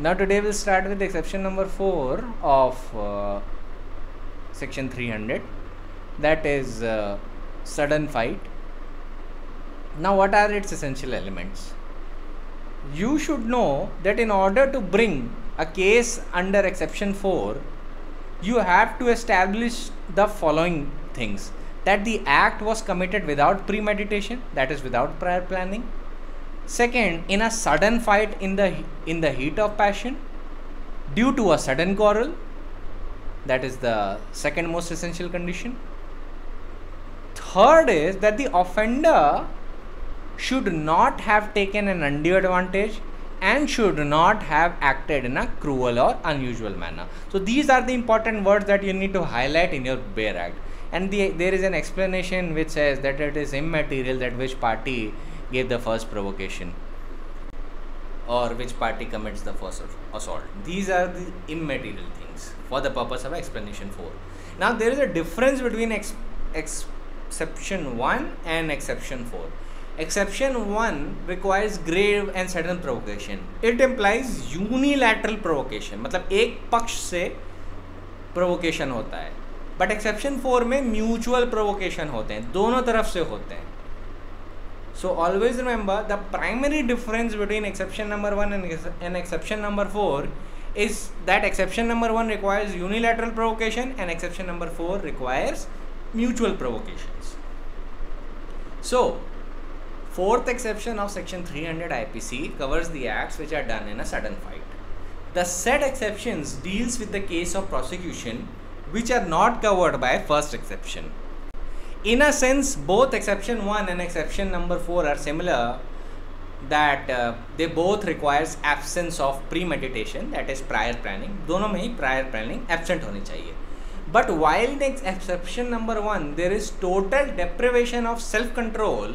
Now today we'll start with exception number 4 of section 300, that is sudden fight. Now what are its essential elements? You should know that in order to bring a case under exception 4, you have to establish the following things: that the act was committed without premeditation, that is without prior planning. Second, in a sudden fight in the heat of passion, due to a sudden quarrel, that is the second most essential condition. Third is that the offender should not have taken an undue advantage and should not have acted in a cruel or unusual manner. So these are the important words that you need to highlight in your Bayer Act. And there is an explanation which says that it is immaterial that which party gave the first provocation or which party commits the first assault. These are the immaterial things for the purpose of explanation 4. Now there is a difference between exception 1 and exception 4. Exception 1 requires grave and sudden provocation. It implies unilateral provocation, मतलब एक पक्ष से provocation होता है. But exception 4 में mutual provocation होते हैं, दोनों तरफ से होते हैं. So always remember, the primary difference between exception number 1 and exception number 4 is that exception number 1 requires unilateral provocation and exception number 4 requires mutual provocations. So fourth exception of section 300 IPC covers the acts which are done in a sudden fight. The said exceptions deals with the case of prosecution which are not covered by first exception. In a sense, both exception 1 and exception number 4 are similar, that they both requires absence of premeditation, that is prior planning. दोनों में ही prior planning absent होनी चाहिए. But while in exception number 1 there is total deprivation of self-control,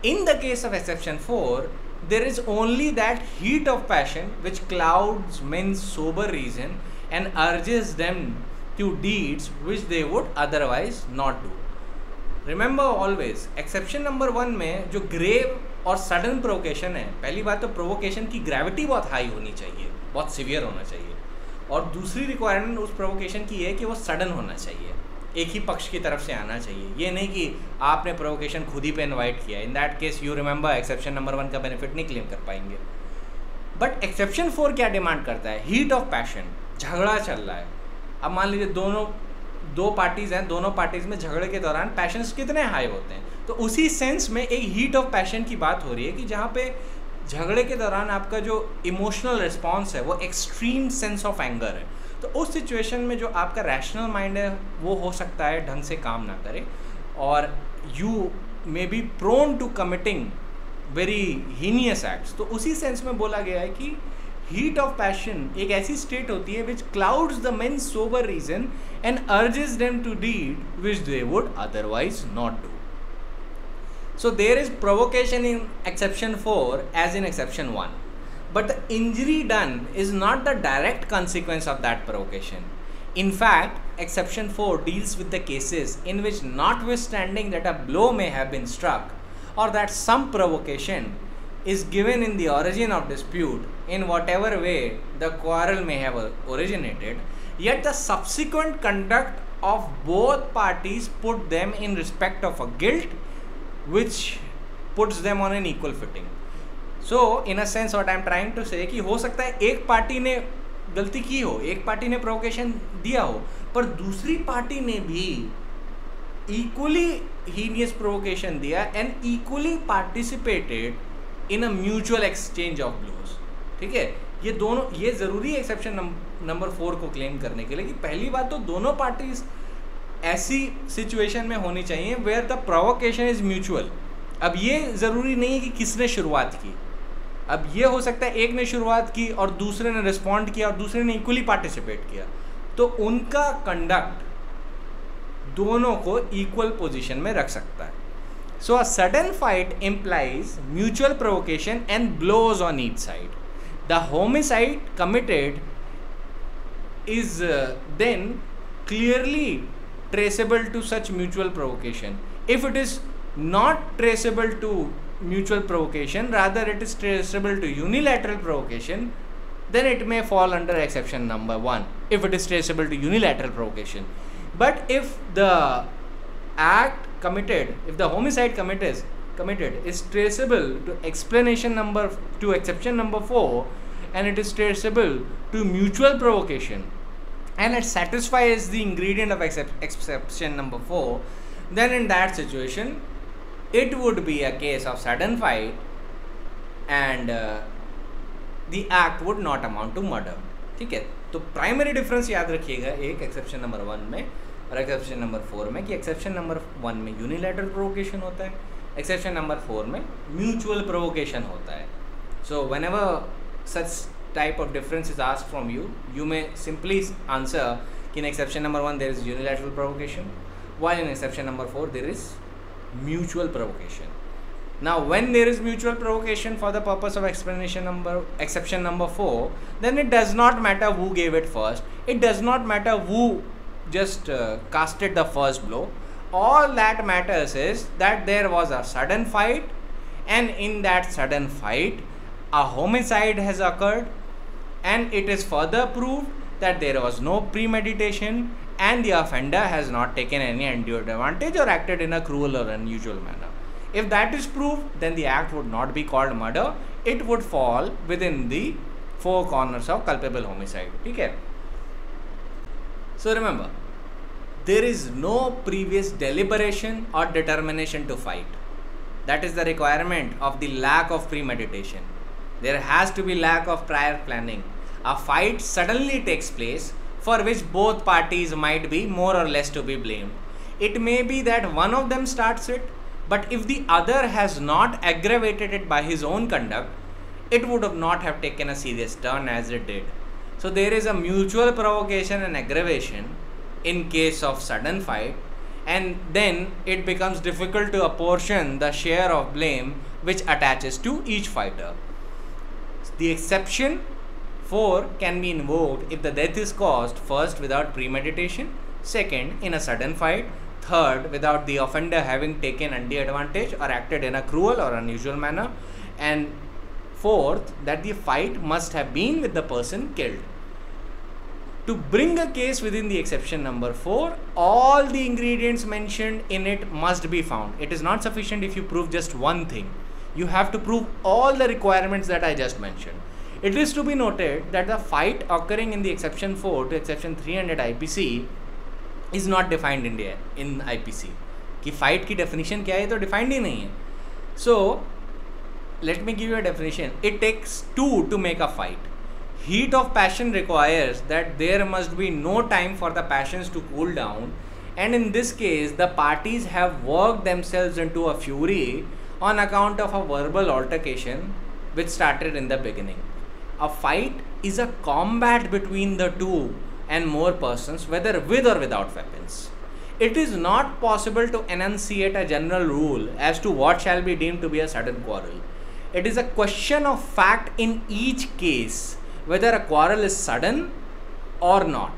in the case of exception 4 there is only that heat of passion which clouds men's sober reason and urges them to deeds which they would otherwise not do. Remember always, exception number 1 में जो grave और sudden provocation है, पहली बात तो provocation की gravity बहुत high होनी चाहिए, बहुत severe होना चाहिए, और दूसरी requirement उस provocation की है कि वो sudden होना चाहिए, एक ही पक्ष की तरफ से आना चाहिए. ये नहीं कि आपने provocation खुद ही पे invite किया. In that case you remember exception number 1 का benefit नहीं claim कर पाएंगे. But exception 4 क्या demand करता है? Heat of passion, झगड़ा चल रहा है. अब मान लीजिए दो पार्टीज हैं, दोनों पार्टीज में झगड़े के दौरान पैशंस कितने हाई होते हैं, तो उसी सेंस में एक हीट ऑफ पैशन की बात हो रही है कि जहाँ पे झगड़े के दौरान आपका जो इमोशनल रिस्पॉन्स है वो एक्सट्रीम सेंस ऑफ एंगर है. तो उस सिचुएशन में जो आपका रैशनल माइंड है वो हो सकता है ढंग से काम ना करे और you may be prone to committing very heinous acts. तो उसी सेंस में बोला गया है कि heat of passion एक ऐसी state होती है which clouds the men's sober reason and urges them to deed which they would otherwise not do. So there is provocation in exception 4 as in exception 1, but the injury done is not the direct consequence of that provocation. In fact, exception 4 deals with the cases in which, notwithstanding that a blow may have been struck or that some provocation is given in the origin of dispute in whatever way the quarrel may have originated, yet the subsequent conduct of both parties put them in respect of a guilt which puts them on an equal footing. So in a sense what I am trying to say कि हो सकता है एक party ने गलती की हो, एक पार्टी ने प्रोवोकेशन दिया हो, पर दूसरी पार्टी ने भी equally heinous provocation दिया and equally participated in a mutual exchange of blows. ठीक है, ये दोनों, ये ज़रूरी है एक्सेप्शन नंबर 4 को क्लेम करने के लिए कि पहली बात तो दोनों पार्टीज ऐसी सिचुएशन में होनी चाहिए where the provocation is mutual. अब ये ज़रूरी नहीं है कि किसने शुरुआत की. अब ये हो सकता है एक ने शुरुआत की और दूसरे ने रिस्पॉन्ड किया और दूसरे ने इक्वली पार्टिसिपेट किया, तो उनका कंडक्ट दोनों को इक्वल पोजीशन में रख सकता है. So a sudden fight implies mutual provocation and blows on each side. The homicide committed is then clearly traceable to such mutual provocation. If it is not traceable to mutual provocation, rather it is traceable to unilateral provocation, then it may fall under exception number 1 if it is traceable to unilateral provocation. But if the act committed, if the homicide committed is traceable to exception number 4, and it is traceable to mutual provocation, and it satisfies the ingredient of exception number 4, then in that situation it would be a case of sudden fight, and the act would not amount to murder. ठीक है, तो primary difference याद रखिएगा एक exception number 1 में और exception number 4 में, कि एक्सेप्शन नंबर 1 में यूनिलैटरल प्रोवोकेशन होता है, एक्सेप्शन नंबर 4 में म्यूचुअल प्रोवोकेशन होता है. So whenever such type of difference is asked from you, you may simply answer in exception number 1 there is unilateral provocation, while in exception number 4 there is mutual provocation. Now when there is mutual provocation for the purpose of exception number 4, then it does not matter who gave it first, it does not matter who just casted the first blow. All that matters is that there was a sudden fight, and in that sudden fight a homicide has occurred, and it is further proved that there was no premeditation and the offender has not taken any undue advantage or acted in a cruel or unusual manner. If that is proved, then the act would not be called murder, it would fall within the 4 corners of culpable homicide. Okay? So remember, there is no previous deliberation or determination to fight. That is the requirement of the lack of premeditation. There has to be lack of prior planning. A fight suddenly takes place for which both parties might be more or less to be blamed. It may be that one of them starts it, but if the other has not aggravated it by his own conduct, it would not have taken a serious turn as it did. So there is a mutual provocation and aggravation in case of sudden fight, and then it becomes difficult to apportion the share of blame which attaches to each fighter. The exception 4 can be invoked if the death is caused first without premeditation, second in a sudden fight, third without the offender having taken undue advantage or acted in a cruel or unusual manner, and fourth that the fight must have been with the person killed. To bring a case within the exception number 4, all the ingredients mentioned in it must be found. It is not sufficient if you prove just one thing. You have to prove all the requirements that I just mentioned. It is to be noted that the fight occurring in the exception 4 to exception 300 IPC is not defined in IPC. कि fight की definition क्या है तो defined ही नहीं है. So let me give you a definition. It takes 2 to make a fight. Heat of passion requires that there must be no time for the passions to cool down, and in this case the parties have worked themselves into a fury on account of a verbal altercation which started in the beginning. A fight is a combat between the two and more persons, whether with or without weapons. It is not possible to enunciate a general rule as to what shall be deemed to be a sudden quarrel. It is a question of fact in each case whether a quarrel is sudden or not,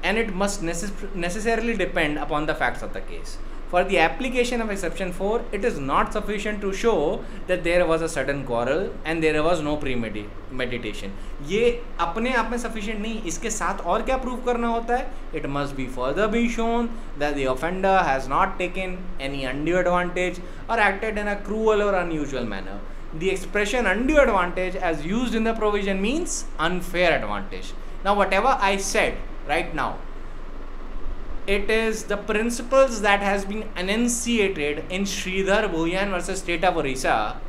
and it must necessarily depend upon the facts of the case. For the application of exception 4, it is not sufficient to show that there was a sudden quarrel and there was no premeditation. ये अपने आप में sufficient नहीं, इसके साथ और क्या prove करना होता है? It must be further be shown that the offender has not taken any undue advantage or acted in a cruel or unusual manner. The expression undue advantage as used in the provision means unfair advantage. Now whatever I said right now, it is the principles that has been enunciated in Sridhar Bhuyan versus State of Orissa,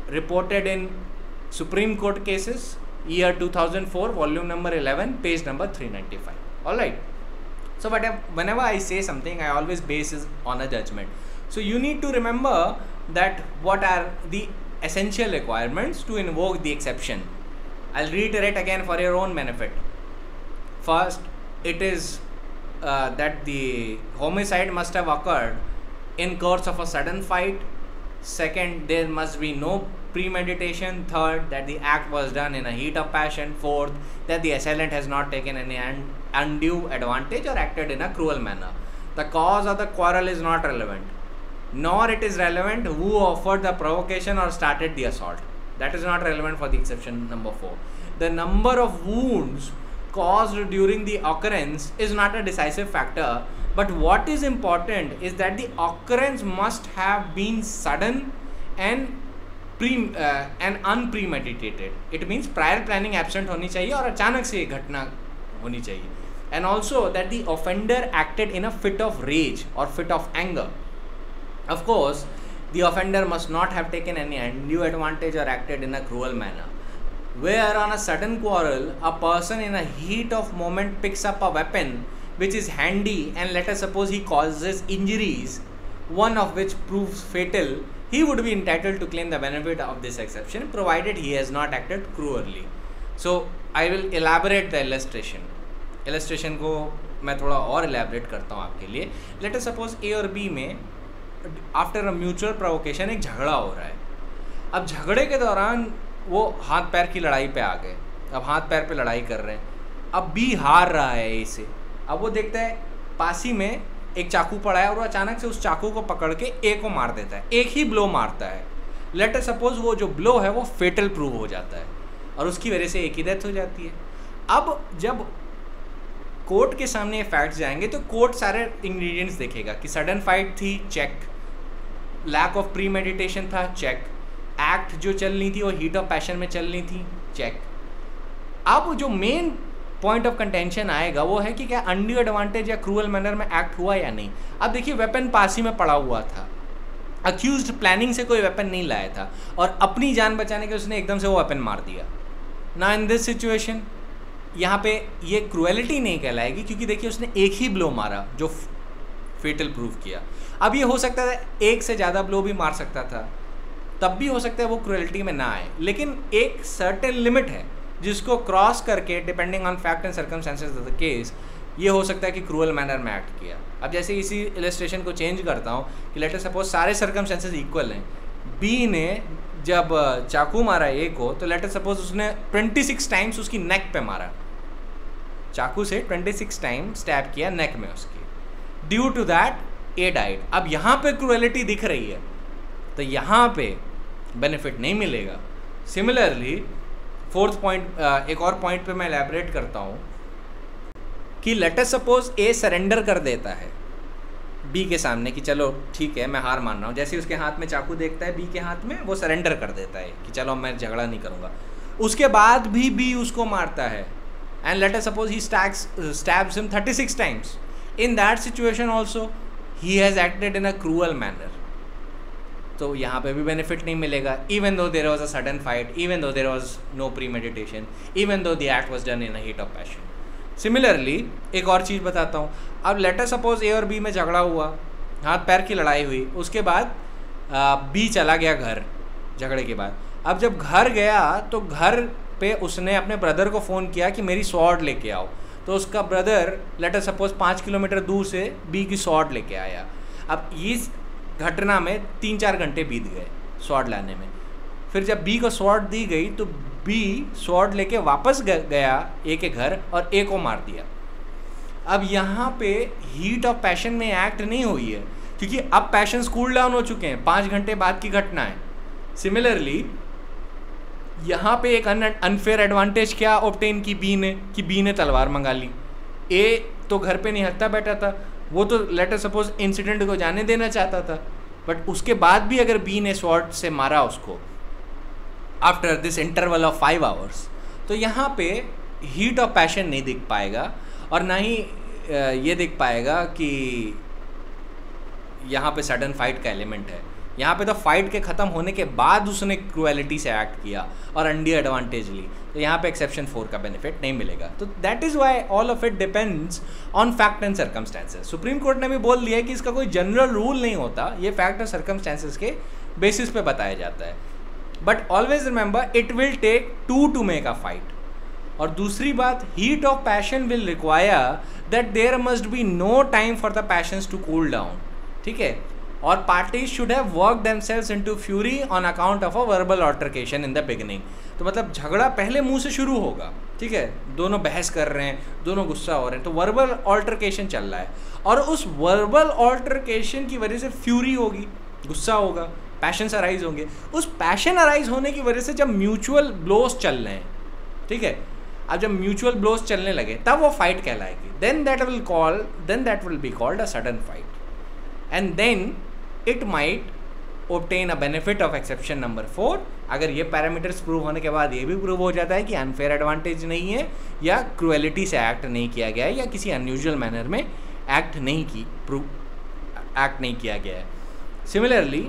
reported in Supreme Court cases, year 2004, volume number 11, page number 395. Alright. So whenever I say something, I always base it on a judgment. So you need to remember that what are the essential requirements to invoke the exception. I'll reiterate again for your own benefit. First, it is that the homicide must have occurred in course of a sudden fight. Second, there must be no premeditation. Third, that the act was done in a heat of passion. Fourth, that the assailant has not taken any undue advantage or acted in a cruel manner. The cause of the quarrel is not relevant, nor it is relevant who offered the provocation or started the assault. That is not relevant for the exception number 4. The number of wounds caused during the occurrence is not a decisive factor, but what is important is that the occurrence must have been sudden and unpremeditated. It means prior planning absent होनी चाहिए और अचानक से घटना होनी चाहिए. And also that the offender acted in a fit of rage or fit of anger. Of course, the offender must not have taken any undue advantage or acted in a cruel manner. Where on a sudden quarrel, a person in a heat of moment picks up a weapon which is handy, and let us suppose he causes injuries, one of which proves fatal, he would be entitled to claim the benefit of this exception provided he has not acted cruelly. So I will elaborate the illustration. Illustration को मैं थोड़ा और elaborate करता हूँ आपके लिए. Let us suppose A और B में आफ्टर अ म्यूचुअल प्रोवोकेशन एक झगड़ा हो रहा है. अब झगड़े के दौरान वो हाथ पैर की लड़ाई पे आ गए. अब हाथ पैर पे लड़ाई कर रहे हैं. अब बी हार रहा है ए से. अब वो देखता है पास ही में एक चाकू पड़ा है और वो अचानक से उस चाकू को पकड़ के ए को मार देता है. एक ही ब्लो मारता है. लेट अस सपोज वो जो ब्लो है वो फेटल प्रूव हो जाता है और उसकी वजह से एक ही डेथ हो जाती है. अब जब कोर्ट के सामने ये फैक्ट्स जाएंगे तो कोर्ट सारे इंग्रेडिएंट्स देखेगा कि सडन फाइट थी, check. Lack of premeditation था, चेक. एक्ट जो चल रही थी वो हीट ऑफ पैशन में चल रही थी, चेक. अब जो मेन पॉइंट ऑफ कंटेंशन आएगा वो है कि क्या अनड्यू एडवांटेज या क्रूअल मैनर में एक्ट हुआ या नहीं. अब देखिए वेपन पास ही में पड़ा हुआ था. अक्यूज्ड प्लानिंग से कोई वेपन नहीं लाया था और अपनी जान बचाने के उसने एकदम से वो वेपन मार दिया. ना इन दिस सिचुएशन यहाँ पे ये क्रूएलिटी नहीं कहलाएगी क्योंकि देखिए उसने एक ही ब्लो मारा जो फेटल प्रूव किया. अब ये हो सकता था एक से ज़्यादा ब्लो भी मार सकता था, तब भी हो सकता है वो क्रूएलिटी में ना आए. लेकिन एक सर्टेन लिमिट है जिसको क्रॉस करके depending on fact and circumstances of the case ये हो सकता है कि क्रूअल मैनर में एक्ट किया. अब जैसे इसी इलस्ट्रेशन को चेंज करता हूँ कि लेट अस सपोज सारे सर्कमस्टेंसेस इक्वल हैं. बी ने जब चाकू मारा ए को तो लेट अस सपोज उसने 26 टाइम्स उसकी नेक पे मारा. चाकू से 26 टाइम स्टैब किया नेक में उसकी. Due to that A died. अब यहाँ पे क्रूएलिटी दिख रही है तो यहाँ पे बेनिफिट नहीं मिलेगा. सिमिलरली फोर्थ पॉइंट, एक और पॉइंट पे मैं एलैबोरेट करता हूँ कि लेट अस सपोज ए सरेंडर कर देता है बी के सामने कि चलो ठीक है मैं हार मान रहा हूँ. जैसे उसके हाथ में चाकू देखता है बी के हाथ में वो सरेंडर कर देता है कि चलो मैं झगड़ा नहीं करूँगा. उसके बाद भी बी उसको मारता है and let us suppose he stabs him 36 times. In that situation also he has acted in a cruel manner. तो यहाँ पे भी बेनिफिट नहीं मिलेगा even though there was a sudden fight, even though there was no premeditation, even though the act was done in a heat of passion. Similarly एक और चीज़ बताता हूँ. अब let us suppose A और B में झगड़ा हुआ, हाथ पैर की लड़ाई हुई, उसके बाद B चला गया घर झगड़े के बाद. अब जब घर गया तो घर पे उसने अपने ब्रदर को फ़ोन किया कि मेरी स्वॉर्ड लेके आओ. तो उसका brother late us suppose 5 kilometre दूर से बी की स्वॉर्ड लेके आया. अब इस घटना में 3-4 घंटे बीत गए स्वॉर्ड लाने में. फिर जब बी को स्वॉर्ड दी गई तो बी स्वॉर्ड लेके वापस गया ए के घर और ए को मार दिया. अब यहाँ पे हीट ऑफ पैशन में एक्ट नहीं हुई है क्योंकि अब पैशंस कूल डाउन हो चुके हैं. 5 घंटे बाद की घटना है. सिमिलरली यहाँ पे एक अनफेयर एडवांटेज क्या ऑब्टेन की बी ने तलवार मंगा ली. ए तो घर पे निहत्था बैठा था, वो तो लेट अस सपोज इंसिडेंट को जाने देना चाहता था, बट उसके बाद भी अगर बी ने स्वॉर्ड से मारा उसको after this interval of 5 hours तो यहाँ पे हीट ऑफ पैशन नहीं दिख पाएगा और ना ही ये दिख पाएगा कि यहाँ पे सडन फाइट का एलिमेंट है. यहाँ पे तो फाइट के ख़त्म होने के बाद उसने क्रूएलिटी से एक्ट किया और अनड्यू एडवांटेज ली, तो यहाँ पे एक्सेप्शन 4 का बेनिफिट नहीं मिलेगा. तो that is why all of it depends on fact and circumstances. Supreme court ने भी बोल दिया है कि इसका कोई जनरल रूल नहीं होता, ये फैक्ट और सर्कमस्टेंसेस के बेसिस पे बताया जाता है. But always remember it will take 2 to make a fight. और दूसरी बात, heat of passion will require that there must be no time for the passions to cool down. ठीक है. और parties should have work themselves into fury on account of a verbal altercation in the beginning. तो मतलब झगड़ा पहले मुंह से शुरू होगा. ठीक है. दोनों बहस कर रहे हैं, दोनों गुस्सा हो रहे हैं, तो वर्बल ऑल्टरकेशन चल रहा है और उस वर्बल ऑल्टरकेशन की वजह से फ्यूरी होगी, गुस्सा होगा. पैशंस अराइज होंगे। उस पैशन अराइज होने की वजह से जब म्यूचुअल ब्लोज चल रहे हैं, ठीक है, अब जब म्यूचुअल ब्लोज चलने लगे तब वो फाइट कहलाएगी। Then that will be called a sudden fight and then it might obtain a benefit of exception number 4 अगर ये पैरामीटर्स प्रूव होने के बाद ये भी प्रूव हो जाता है कि अनफेयर एडवांटेज नहीं है या क्रुएलिटी से एक्ट नहीं किया गया है या किसी अनयूजुअल मैनर में एक्ट नहीं किया गया है। सिमिलरली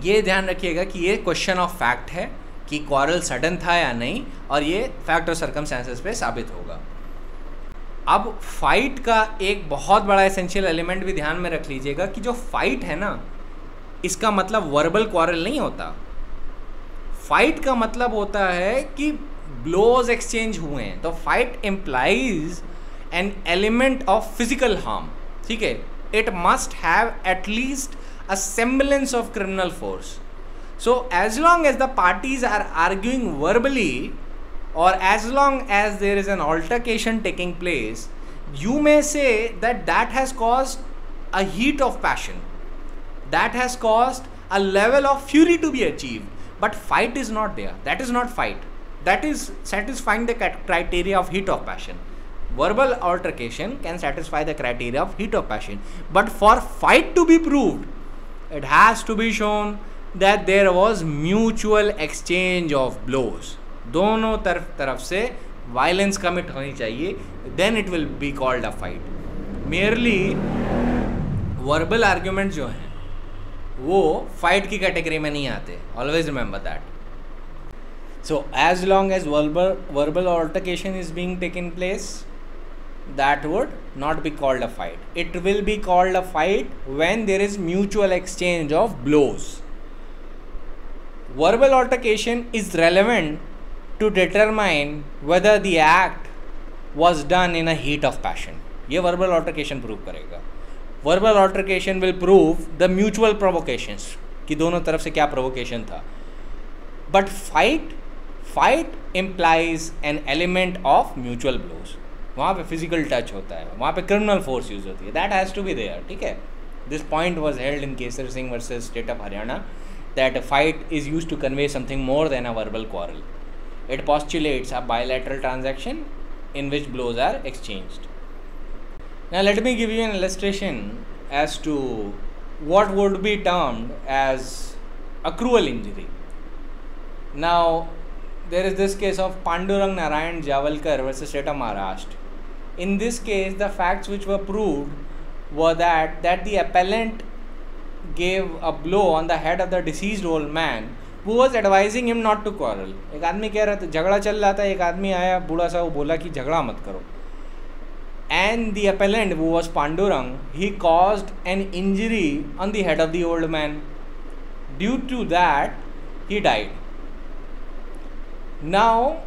ये ध्यान रखिएगा कि ये क्वेश्चन ऑफ फैक्ट है कि क्वारल सडन था या नहीं, और ये फैक्ट और सर्कमस्टेंसेस पे साबित होगा। अब फाइट का एक बहुत बड़ा एसेंशियल एलिमेंट भी ध्यान में रख लीजिएगा कि जो फाइट है ना, इसका मतलब वर्बल क्वारल नहीं होता। फाइट का मतलब होता है कि ब्लोज एक्सचेंज हुए हैं, तो fight implies an element of physical harm, ठीक है। It must have at least a semblance of criminal force. So as long as the parties are arguing verbally और as long as there is an altercation taking place, you may say that has caused a heat of passion, that has caused a level of fury to be achieved, but fight is not there. That is not fight. That is satisfying the criteria of heat of passion. Verbal altercation can satisfy the criteria of heat of passion, but for fight to be proved, it has to be shown that there was mutual exchange of blows. दोनों तरफ से violence commit होनी चाहिए, then it will be called a fight. Merely verbal argument जो हैं वो fight की category में नहीं आते, always remember that. So as long as verbal altercation is being taken place, that would not be called a fight. It will be called a fight when there is mutual exchange of blows. Verbal altercation is relevant to determine whether the act was done in a heat of passion. ये verbal altercation prove करेगा। Verbal altercation will prove the mutual provocations, कि दोनों तरफ से क्या provocation था। But fight implies an element of mutual blows. वहाँ पे फिजिकल टच होता है, वहाँ पे क्रिमिनल फोर्स यूज होती है, that has to be there, ठीक है। This point was held in Kesar Singh versus state of Haryana that fight is use to convey something more than a verbal quarrel. It postulates a bilateral transaction in which blows are exchanged. Now let me give you an illustration as to what would be termed as a cruel injury. Now there is this case of Pandurang Narayan Javalkar versus State of Maharashtra. In this case, the facts which were proved were that the appellant gave a blow on the head of the deceased old man who was advising him not to quarrel. एक आदमी कह रहा था, झगड़ा चल रहा था, एक आदमी आया बूढ़ा सा, वो बोला कि झगड़ा मत करो. And the appellant, who was Pandurang, he caused an injury on the head of the old man. Due to that, he died. Now,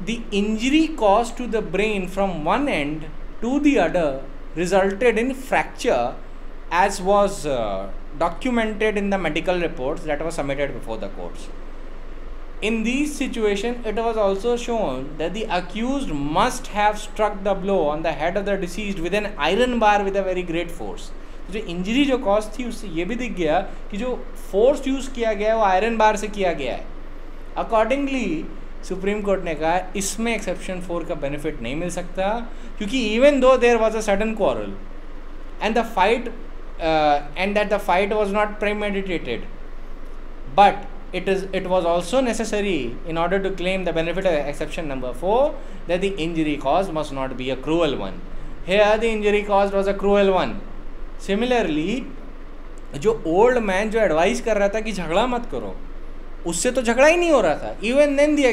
the injury caused to the brain from one end to the other resulted in fracture, as was documented in the medical reports that were submitted before the courts. In these situations, it was also shown that the accused must have struck the blow on the head of the deceased with an iron bar with a very great force. जो injury जो cause थी उससे ये भी दिख गया कि जो फोर्स यूज़ किया गया है वो आयरन बार से किया गया है. अकॉर्डिंगली सुप्रीम कोर्ट ने कहा इसमें एक्सेप्शन 4 का बेनिफिट नहीं मिल सकता, क्योंकि even though there was a sudden quarrel and the fight and that the fight was not premeditated, but it was also necessary in order to claim the benefit of exception number 4 that the injury caused must not be a cruel one. Here the injury caused was a cruel one. Similarly, जो old man जो advice कर रहा था कि झगड़ा मत करो, उससे तो झगड़ा ही नहीं हो रहा था. Even then the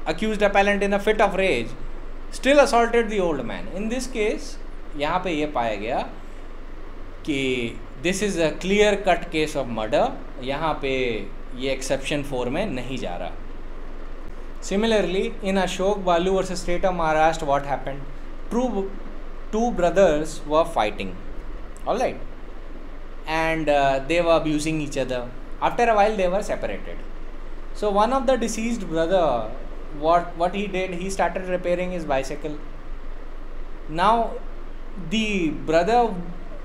accused appellant in a fit of rage still assaulted the old man. In this case, यहाँ पे ये पाया गया कि this is a clear cut case of murder, यहाँ पे ये एक्सेप्शन 4 में नहीं जा रहा. सिमिलरली इन अशोक बालू versus state of Maharashtra what happened, two brothers were fighting, all right, and they were abusing each other. After a while they were separated. So one of the deceased brother, what he did, he started repairing his bicycle. Now the brother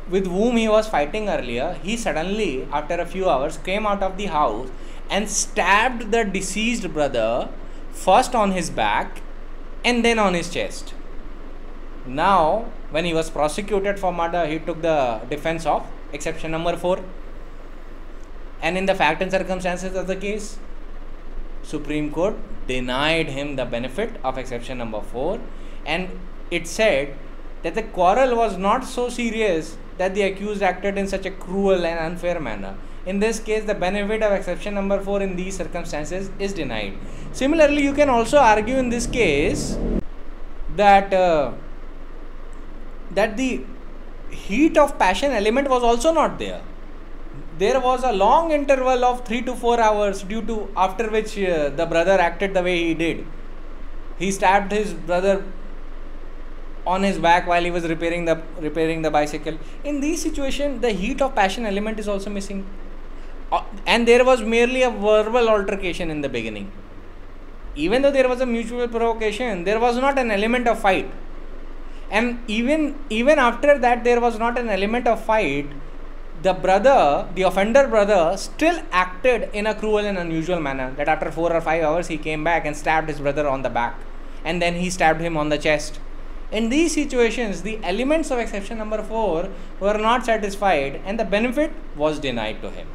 with whom he was fighting earlier, he suddenly, after a few hours, came out of the house and stabbed the deceased brother first on his back and then on his chest. Now, when he was prosecuted for murder, he took the defense of exception number 4. And in the fact and circumstances of the case, Supreme Court denied him the benefit of exception number 4, and it said that the quarrel was not so serious that the accused acted in such a cruel and unfair manner. In this case, the benefit of exception number 4 in these circumstances is denied. Similarly, you can also argue in this case that that the heat of passion element was also not there. There was a long interval of 3 to 4 hours after which the brother acted the way he did. He stabbed his brother on his back while he was repairing the bicycle. In these situations, the heat of passion element is also missing. And there was merely a verbal altercation in the beginning. Even though there was a mutual provocation, there was not an element of fight. And even after that, there was not an element of fight. The offender brother, still acted in a cruel and unusual manner. That after 4 or 5 hours, he came back and stabbed his brother on the back, and then he stabbed him on the chest. In these situations, the elements of exception number 4 were not satisfied, and the benefit was denied to him.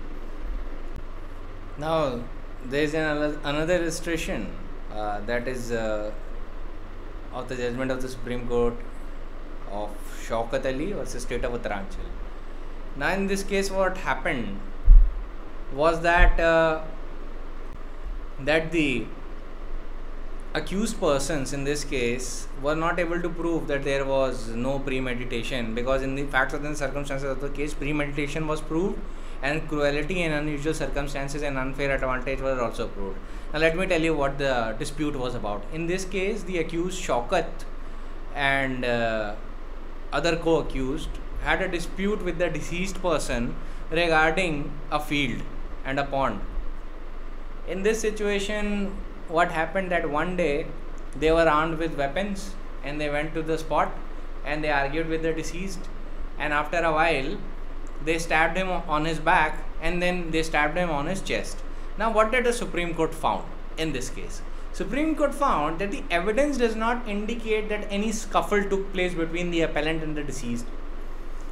Now, there is another illustration that is of the judgment of the Supreme Court of Shaukat Ali versus State of Uttaranchal. Now, in this case, what happened was that the accused persons in this case were not able to prove that there was no premeditation, because in the facts and circumstances of the case, premeditation was proved, and cruelty and unusual circumstances and unfair advantage were also proved. Now, let me tell you what the dispute was about. In this case, the accused Shaukat and other co-accused had a dispute with the deceased person regarding a field and a pond. In this situation, what happened that one day they were armed with weapons and they went to the spot and they argued with the deceased, and after a while they stabbed him on his back and then they stabbed him on his chest. Now, what did the Supreme Court found in this case? Supreme Court found that the evidence does not indicate that any scuffle took place between the appellant and the deceased.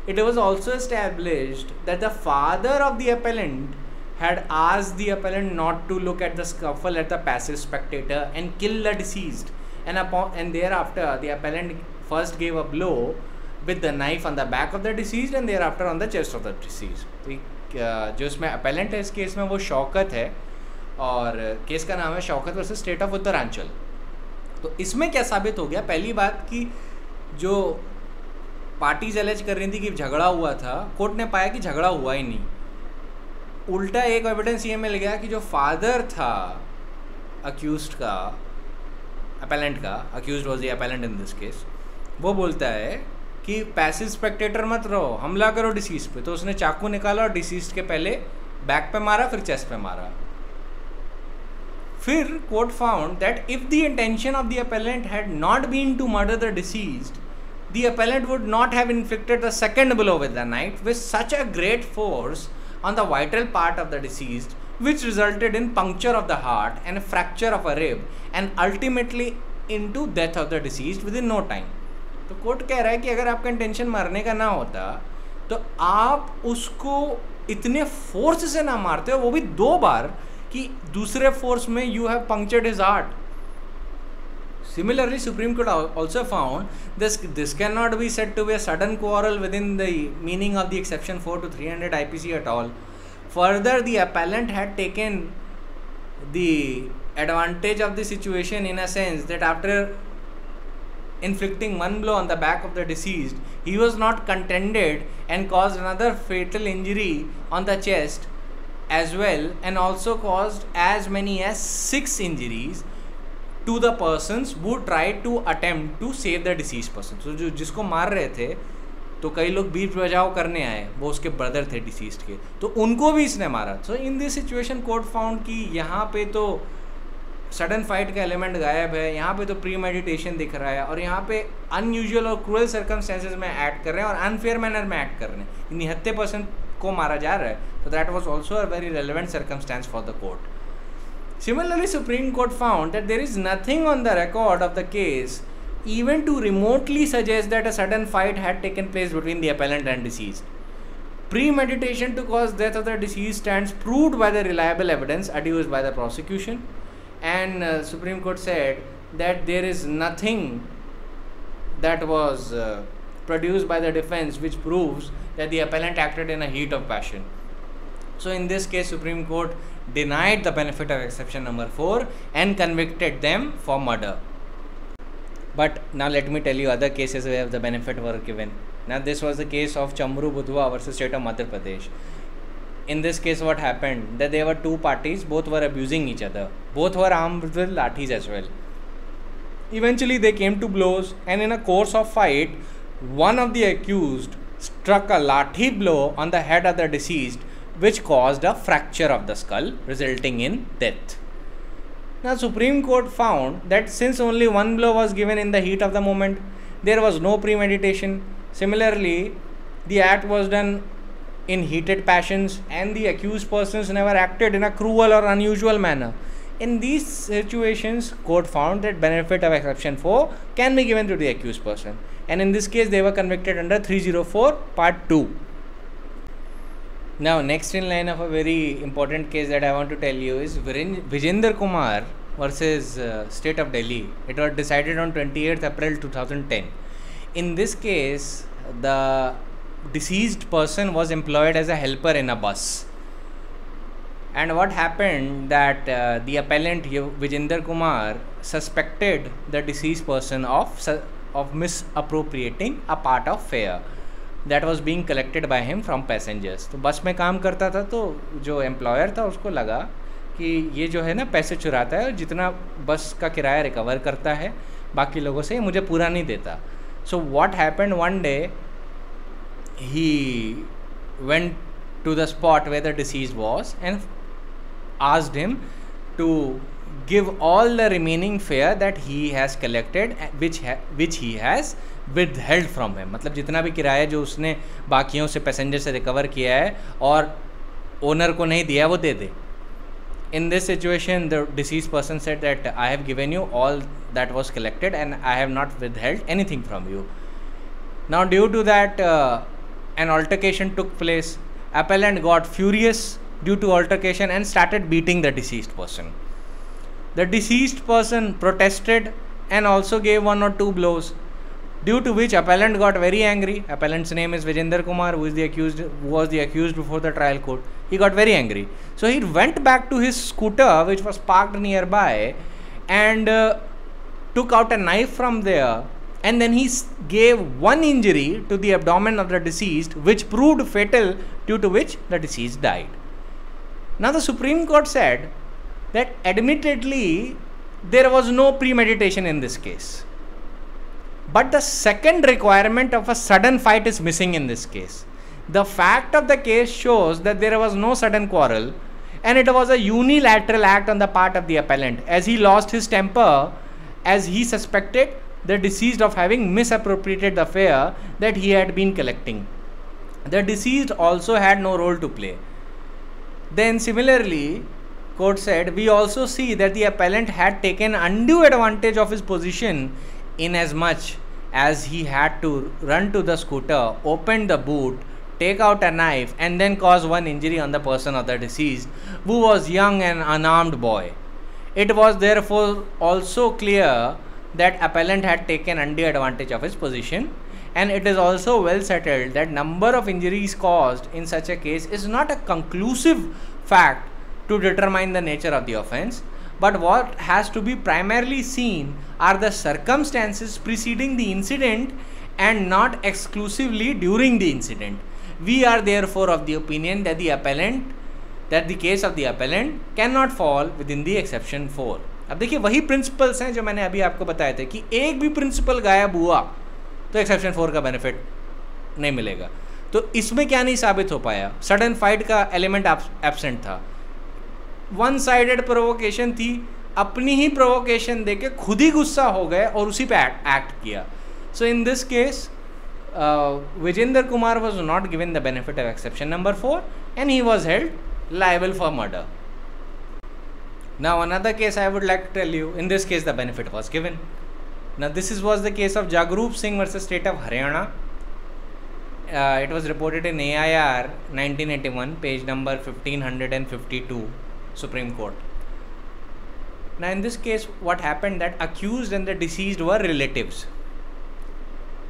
It was also established that the father of the appellant had asked the appellant not to look at the scuffle as a passive spectator and kill the deceased, and thereafter the appellant first gave a blow with the knife on the back of the deceased and thereafter on the chest of the deceased. जो इसमें appellant है इस case में वो शौकत है और case का नाम है Shaukat versus state of Uttaranchal. तो इसमें क्या साबित हो गया? पहली बात कि जो पार्टीज एलेज कर रही थी कि झगड़ा हुआ था, कोर्ट ने पाया कि झगड़ा हुआ ही नहीं. उल्टा एक एविडेंस ये मिल गया कि जो फादर था अक्यूज्ड का, अपेलेंट का, accused was the appellant in this case, वो बोलता है कि पैसिव स्पेक्टेटर मत रहो, हमला करो डिसीज पे. तो उसने चाकू निकाला और डिसीज के पहले बैक पे मारा, फिर चेस्ट पे मारा. फिर court found that if the intention of the appellant had not been to murder the deceased, the appellant would not have inflicted the second blow with the knife with such a great force on the vital part of the deceased, which resulted in puncture of the heart and a fracture of a rib and ultimately into death of the deceased within no time. तो court कह रहा है कि अगर आपका intention मारने का ना होता तो आप उसको इतने फोर्स से ना मारते हो, वो भी 2 बार, कि दूसरे फोर्स में you have punctured his heart. Similarly, Supreme Court also found this cannot be said to be a sudden quarrel within the meaning of the exception 4 to 300 IPC at all. Further, the appellant had taken the advantage of the situation in a sense that after inflicting one blow on the back of the deceased, he was not contented and caused another fatal injury on the chest as well, and also caused as many as 6 injuries to the persons who tried to attempt to save the deceased person. So जो जिसको मार रहे थे, तो कई लोग बीच बचाव करने आए, वो उसके ब्रदर थे डिसीज्ड के, तो उनको भी इसने मारा. So in this situation court found कि यहाँ पे तो सडन फाइट का एलिमेंट गायब है, यहाँ पे तो प्री मेडिटेशन दिख रहा है, और यहाँ पे अनयूजुअल और क्रूअल सर्कमस्टेंसेज में एक्ट कर रहे हैं और अनफेयर मैनर में एक्ट कर रहे हैं, निहत्ते पर्सन को मारा जा रहा है, तो that was also a very relevant circumstance for the court. Similarly Supreme Court found that there is nothing on the record of the case even to remotely suggest that a sudden fight had taken place between the appellant and deceased. Premeditation to cause death of the deceased stands proved by the reliable evidence adduced by the prosecution, and Supreme Court said that there is nothing that was produced by the defense which proves that the appellant acted in a heat of passion. So in this case, Supreme Court denied the benefit of exception number 4 and convicted them for murder. But now let me tell you other cases where the benefit were given. Now this was the case of Chamru Budhwa versus state of Madhya Pradesh. In this case what happened, that there were two parties, both were abusing each other, both were armed with lathis as well. Eventually they came to blows, and in a course of fight, one of the accused struck a lathi blow on the head of the deceased, which caused a fracture of the skull, resulting in death. Now Supreme Court found that since only one blow was given in the heat of the moment, there was no premeditation. Similarly, the act was done in heated passions and the accused persons never acted in a cruel or unusual manner. In these situations, court found that benefit of exception 4 can be given to the accused person, and in this case they were convicted under 304 part 2. Now next in line of a very important case that I want to tell you is Vijender Kumar versus State of Delhi. It was decided on 28th April 2010. In this case, the deceased person was employed as a helper in a bus, and what happened that the appellant Vijender Kumar suspected the deceased person of misappropriating a part of fare that was being collected by him from passengers. तो बस में काम करता था, तो जो employer था उसको लगा कि ये जो है ना पैसे चुराता है और जितना बस का किराया रिकवर करता है बाकी लोगों से, मुझे पूरा नहीं देता. So what happened, one day he went to the spot where the deceased was and asked him to give all the remaining fare that he has collected, which he has withheld from him. मतलब जितना भी किराया जो उसने बाकियों से passenger से recover किया है और ओनर को नहीं दिया वो दे दे. In this situation, the deceased person said that I have given you all that was collected and I have not withheld anything from you. Now due to that an altercation took place. Appellant got furious due to altercation and started beating the deceased person. The deceased person protested and also gave 1 or 2 blows, due to which appellant got very angry. Appellant's name is Vijender Kumar, who was the accused before the trial court. He got very angry, so he went back to his scooter which was parked nearby and took out a knife from there, and then he gave one injury to the abdomen of the deceased which proved fatal, due to which the deceased died. Now the Supreme Court said that admittedly there was no premeditation in this case, but the second requirement of a sudden fight is missing in this case. The fact of the case shows that there was no sudden quarrel and it was a unilateral act on the part of the appellant, as he lost his temper as he suspected the deceased of having misappropriated the fare that he had been collecting. The deceased also had no role to play. Then similarly, court said, we also see that the appellant had taken undue advantage of his position in as much as he had to run to the scooter, open the boot, take out a knife and then cause one injury on the person of the deceased, who was young and unarmed boy. It was therefore also clear that appellant had taken undue advantage of his position, and it is also well settled that number of injuries caused in such a case is not a conclusive fact to determine the nature of the offense, but what has to be primarily seen are the circumstances preceding the incident and not exclusively during the incident. We are therefore of the opinion that the case of the appellant cannot fall within the exception 4. अब देखिए वही principles हैं जो मैंने अभी आपको बताए थे कि एक भी प्रिंसिपल गायब हुआ तो एक्सेप्शन 4 का बेनिफिट नहीं मिलेगा. तो इसमें क्या नहीं साबित हो पाया, सडन फाइट का एलिमेंट एब्सेंट था, वन साइडेड प्रोवोकेशन थी, अपनी ही प्रोवोकेशन देके खुद ही गुस्सा हो गए और उसी पे एक्ट किया. So in this case Vijender Kumar was not given the benefit of exception number 4 and he was held liable for murder. Now another case I would like to tell you, in this case the benefit was given. Now this was the case of Jagrup Singh versus State of Haryana. It was reported in AIR 1981, page number 1552, Supreme Court. Now in this case what happened, that accused and the deceased were relatives.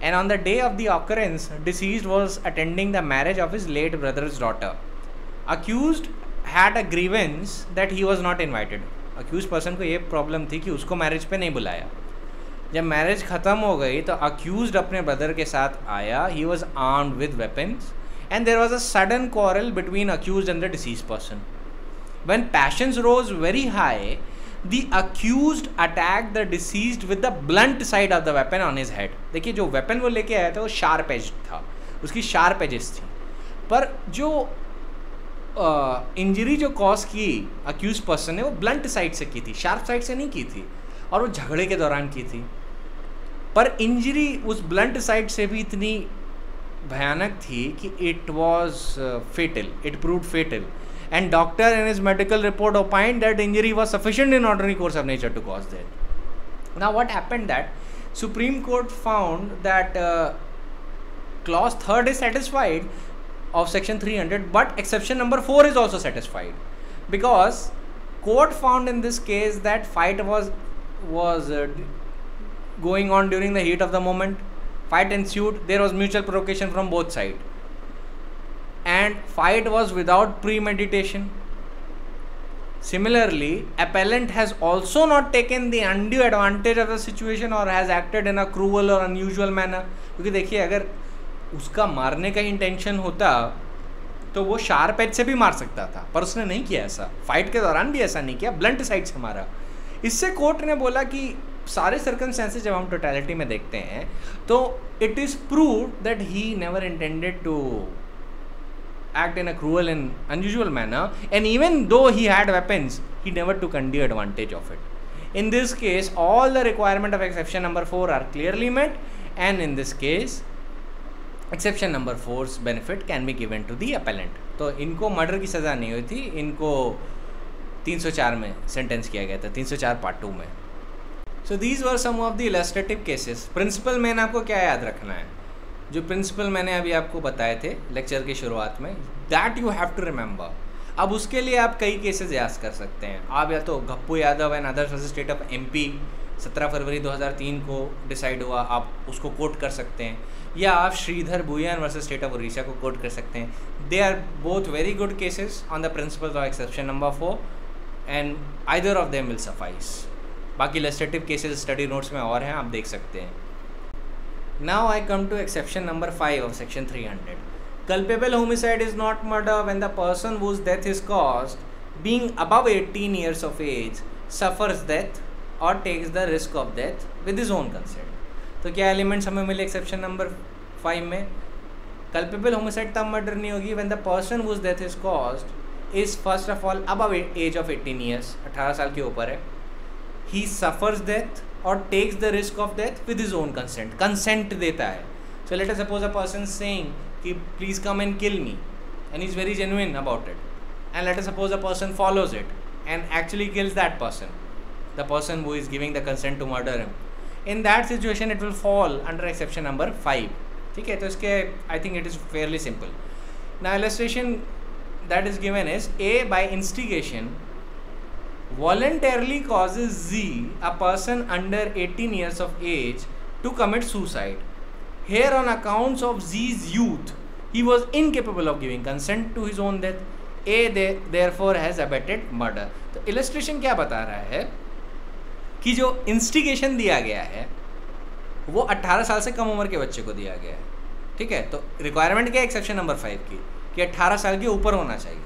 And on the day of the occurrence, deceased was attending the marriage of his late brother's daughter. Accused had a grievance that he was not invited. Accused person को ये problem थी कि उसको marriage पे नहीं बुलाया. जब marriage ख़त्म हो गई तो accused अपने ब्रदर के साथ आया. He was armed with weapons and there was a sudden quarrel between accused and the deceased person. When passions rose very high, the accused attacked the deceased with the blunt side of the weapon on his head. देखिए जो weapon वो लेके आया था वो sharp edge था, उसकी sharp edges थी. पर जो इंजरी जो कॉज की accused person ने वो blunt side से की थी, sharp side से नहीं की थी, और वो झगड़े के दौरान की थी. पर इंजरी उस blunt side से भी इतनी भयानक थी कि it was fatal, it proved fatal. And doctor in his medical report opined that injury was sufficient in ordinary course of nature to cause death. Now what happened, that Supreme Court found that clause 3rd is satisfied of section 300, but exception number 4 is also satisfied, because court found in this case that fight was going on during the heat of the moment. Fight ensued, there was mutual provocation from both sides, and fight was without premeditation. Similarly, appellant has also not taken the undue advantage of the situation or has acted in a cruel or unusual manner. क्योंकि देखिए अगर उसका मारने का intention होता तो वो sharp as से भी मार सकता था, पर उसने नहीं किया ऐसा. फाइट के दौरान भी ऐसा नहीं किया, ब्लंट साइड से मारा. इससे कोर्ट ने बोला कि सारे सर्कमस्टेंसेस जब हम टोटलिटी में देखते हैं तो it is proved that he never intended to act in a cruel and unusual manner, and even though he had weapons, he never took undue advantage of it. In this case, all the requirement of exception number 4 are clearly met, and in this case, exception number 4's benefit can be given to the appellant. तो इनको murder की सज़ा नहीं हुई थी, इनको 304 में sentence किया गया था, 304 पार्ट 2 में. So these were some of the illustrative cases. Principle मैंने आपको क्या याद रखना है, जो प्रिंसिपल मैंने अभी आपको बताए थे लेक्चर की शुरुआत में, that you have to remember. अब उसके लिए आप कई केसेस याद कर सकते हैं. आप या तो Gappu Yadav and others versus state of MP 17 फरवरी 2003 को डिसाइड हुआ, आप उसको कोट कर सकते हैं, या आप Sridhar Bhuyan versus state of Orissa को कोट कर सकते हैं. They are both very good cases on the principles of exception number 4 and either of them will suffice. बाकी इलस्ट्रेटिव केसेस स्टडी नोट्स में और हैं, आप देख सकते हैं. Now I come to exception number 5 of section 300. Culpable homicide is not murder when the person whose death is caused, being above 18 years of age, suffers death or takes the risk of death with his own consent. तो क्या elements हमें मिले exception number 5 में? Culpable homicide तब murder नहीं होगी when the person whose death is caused is first of all above age of 18 years, 18 साल के ऊपर है. He suffers death or takes the risk of death with his own consent. Consent देता है. So let us suppose a person saying कि please come and kill me, and he's very genuine about it. And let us suppose a person follows it and actually kills that person, the person who is giving the consent to murder him. In that situation, it will fall under exception number 5. ठीक है, तो इसके I think it is fairly simple. Now illustration that is given is A, by instigation, voluntarily causes Z, a person under 18 years of age, to commit suicide. Here, on accounts of Z's youth, he was incapable of giving consent to his own death. A therefore has abetted murder. तो illustration क्या बता रहा है कि जो instigation दिया गया है वो 18 साल से कम उम्र के बच्चे को दिया गया है. ठीक है, तो रिक्वायरमेंट क्या है एक्सेप्शन नंबर 5 की कि 18 साल के ऊपर होना चाहिए.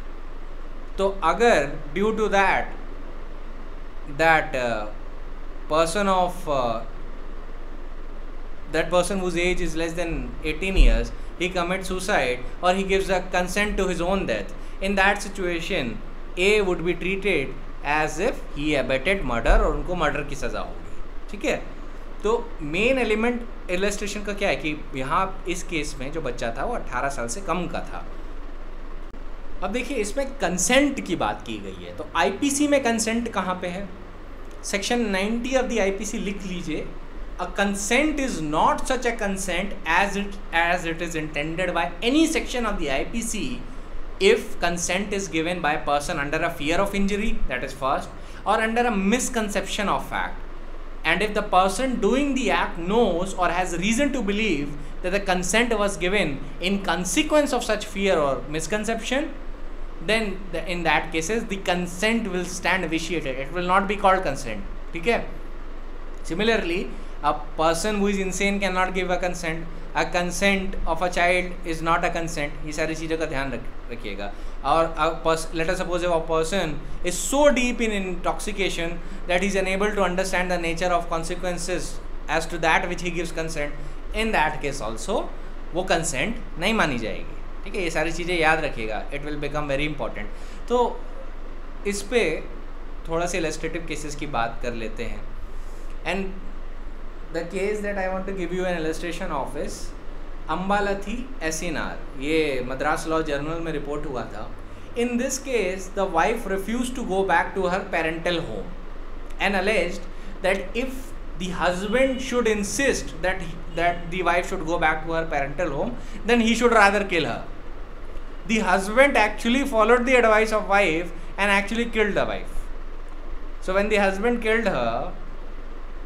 तो अगर due to that person whose age is less than 18 years, he commits suicide or he gives a consent to his own death, in that situation A would be treated as if he abetted murder, और उनको murder की सज़ा होगी, ठीक है। तो main element illustration का क्या है कि यहाँ इस केस में जो बच्चा था वो 18 साल से कम का था। अब देखिए इसमें कंसेंट की बात की गई है, तो आईपीसी में कंसेंट कहाँ पे है? सेक्शन 90 ऑफ द आईपीसी लिख लीजिए, a consent is not such a consent as it is intended by any section of the IPC if consent is given by a person under a fear of injury, that is first, or under a misconception of fact, and if the person doing the act knows or has reason to believe that the consent was given in consequence of such fear or misconception, then in that cases the consent will stand vitiated, it will not be called consent, ठीक है। Similarly, a person who is insane cannot give a consent. A consent of a child is not a consent. ये सारी चीज़ों का ध्यान रखिएगा। और let us suppose a person is so deep in intoxication that he is unable to understand the nature of consequences as to that which he gives consent. In that case also वो consent नहीं मानी जाएगी, ठीक है। ये सारी चीज़ें याद रखिएगा, it will become very important। तो इस पे थोड़ा सा illustrative cases की बात कर लेते हैं। And the case that I want to give you an illustration of is Ambalathi SNR, ये मद्रास लॉ जर्नल में रिपोर्ट हुआ था। In this case, the wife refused to go back to her parental home and alleged that if the husband should insist that the wife should go back to her parental home, then he should rather kill her. The husband actually followed the advice of wife and actually killed the wife. So when the husband killed her,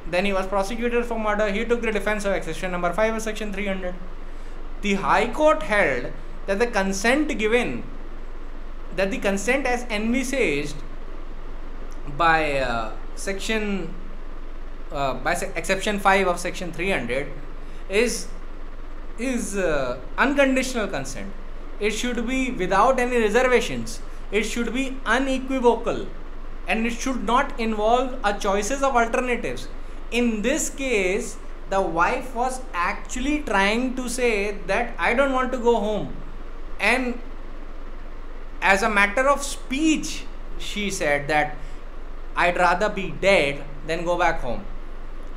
then he was prosecuted for murder. He took the defense of exception number 5 of section 300. The High Court held that the consent as envisaged by exception 5 of section 300 is unconditional consent. It should be without any reservations. It should be unequivocal, and it should not involve a choices of alternatives. In this case, the wife was actually trying to say that I don't want to go home, and as a matter of speech she said that I'd rather be dead than go back home.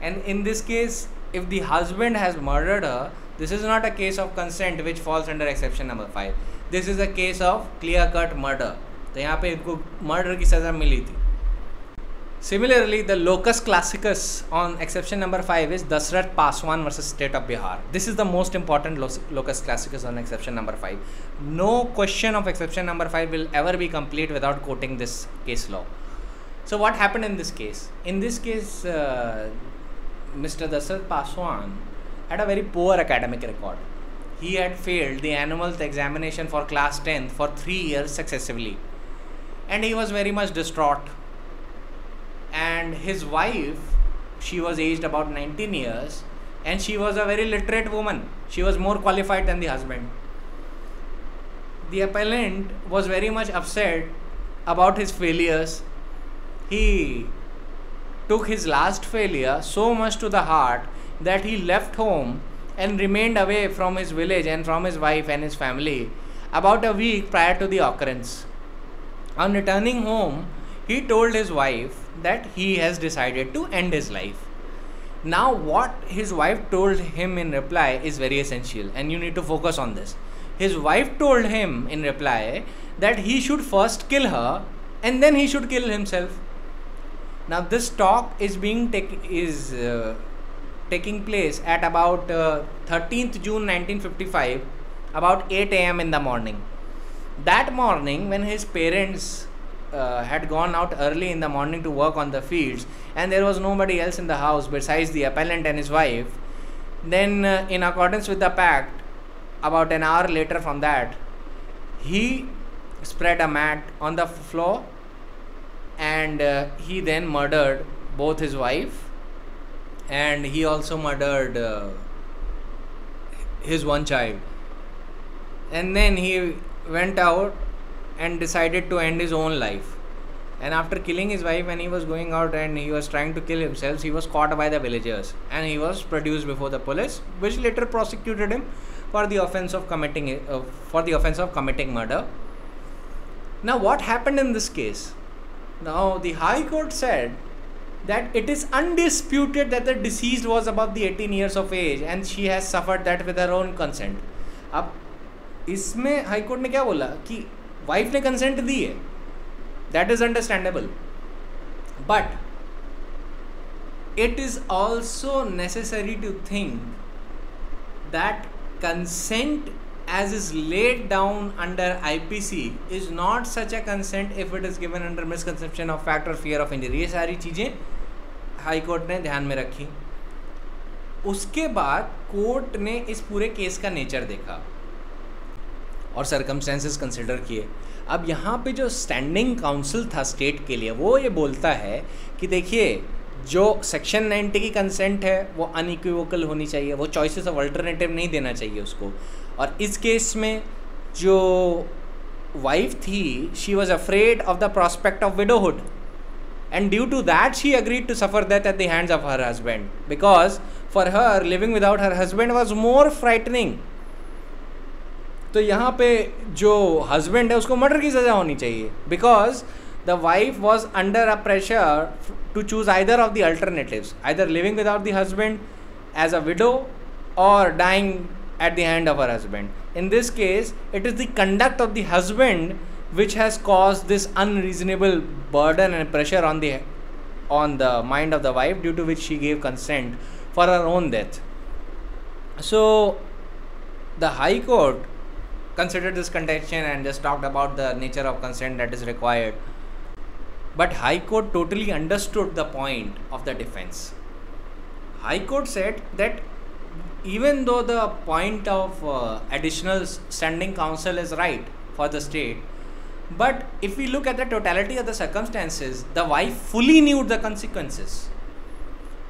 And in this case, if the husband has murdered her, this is not a case of consent which falls under exception number 5. This is a case of clear cut murder. तो यहाँ पे इनको murder की सज़ा मिली थी। Similarly, the locus classicus on exception number 5 is Dasrat Paswan versus State of Bihar. This is the most important locus classicus on exception number 5. No question of exception number 5 will ever be complete without quoting this case law. So what happened in this case? In this case, Mr. Dasrat Paswan had a very poor academic record. He had failed the annual examination for class 10th for 3 years successively, and he was very much distraught. And his wife, she was aged about 19 years, and she was a very literate woman. She was more qualified than the husband. The appellant was very much upset about his failures. He took his last failure so much to the heart that he left home and remained away from his village and from his wife and his family about a week prior to the occurrence. On returning home, he told his wife that he has decided to end his life. Now, what his wife told him in reply is very essential, and you need to focus on this. His wife told him in reply that he should first kill her and then he should kill himself. Now, this talk is taking place at about 13th June 1955, about 8 a.m. in the morning. That morning, when his parents had gone out early in the morning to work on the fields, and there was nobody else in the house besides the appellant and his wife, then in accordance with the pact, about an hour later from that, he spread a mat on the floor, and he then murdered both his wife, and he also murdered his one child. And then he went out and decided to end his own life. And after killing his wife, when he was going out and he was trying to kill himself, he was caught by the villagers and he was produced before the police, which later prosecuted him for the offense of committing murder. Now, what happened in this case? Now the High Court said that it is undisputed that the deceased was above the 18 years of age and she has suffered that with her own consent. अब इसमें high court ने क्या बोला कि wife ने consent दी है, that is understandable, but it is also necessary to think that consent as is laid down under IPC is not such a consent if it is given under misconception of fact or fear of injury. ये सारी चीज़ें high court ने ध्यान में रखी. उसके बाद court ने इस पूरे केस का नेचर देखा और सर्कमस्टेंसेस कंसिडर किए. अब यहाँ पे जो स्टैंडिंग काउंसिल था स्टेट के लिए वो ये बोलता है कि देखिए जो सेक्शन 90 की कंसेंट है वो अनइक्विवोकल होनी चाहिए, वो चॉइसेस ऑफ अल्टरनेटिव नहीं देना चाहिए उसको. और इस केस में जो वाइफ थी she was afraid of the prospect of widowhood and due to that she agreed to suffer death at the hands of her husband because for her living without her husband was more frightening. तो यहाँ पे जो husband है उसको murder की सज़ा होनी चाहिए because the wife was under a pressure to choose either of the alternatives, either living without the husband as a widow or dying at the hand of her husband. In this case it is the conduct of the husband which has caused this unreasonable burden and pressure on the mind of the wife, due to which she gave consent for her own death. So the High Court considered this contention and just talked about the nature of consent that is required. But High Court totally understood the point of the defense. High Court said that even though the point of additional standing counsel is right for the state, but if we look at the totality of the circumstances, the wife fully knew the consequences.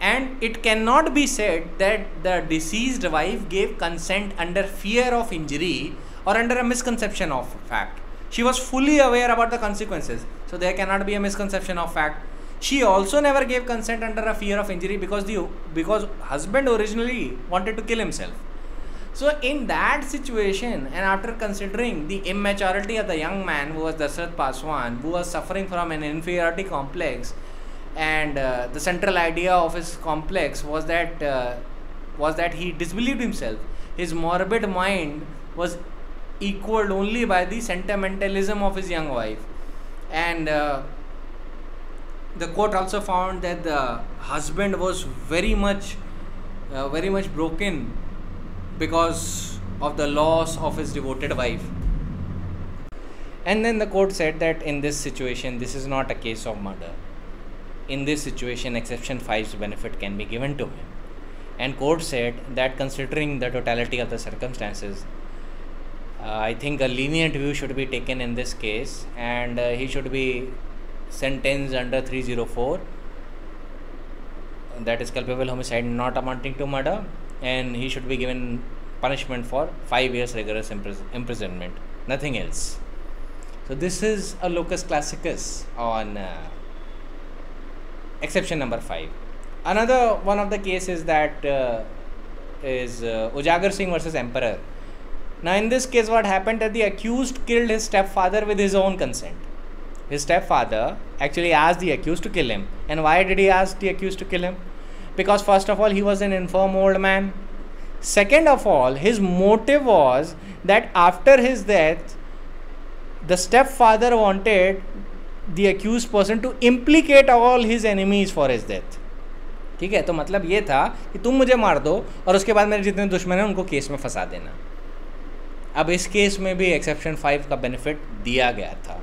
And it cannot be said that the deceased wife gave consent under fear of injury or under a misconception of fact. She was fully aware about the consequences. So there cannot be a misconception of fact. She also never gave consent under a fear of injury because husband originally wanted to kill himself. So in that situation, and after considering the immaturity of the young man who was Dasarath Paswan, who was suffering from an inferiority complex, and the central idea of his complex was that he disbelieved himself. His morbid mind was equaled only by the sentimentalism of his young wife, and the court also found that the husband was very much broken because of the loss of his devoted wife. And then the court said that in this situation, this is not a case of murder. In this situation, exception 5's benefit can be given to him. And court said that considering the totality of the circumstances, I think a lenient view should be taken in this case, and he should be sentenced under 304, that is culpable homicide not amounting to murder, and he should be given punishment for 5 years rigorous imprisonment, nothing else. So this is a locus classicus on exception number 5. Another one of the cases that is Ujagar Singh versus Emperor. Now in this case what happened, that the accused killed his stepfather with his own consent. His stepfather actually asked the accused to kill him. And why did he ask the accused to kill him? Because first of all, he was an infirm old man. Second of all, his motive was that after his death, the stepfather wanted the accused person to implicate all his enemies for his death. ठीक है, तो मतलब ये था कि तुम मुझे मार दो और उसके बाद मेरे जितने दुश्मन हैं उनको केस में फंसा देना. अब इस केस में भी एक्सेप्शन 5 का बेनिफिट दिया गया था.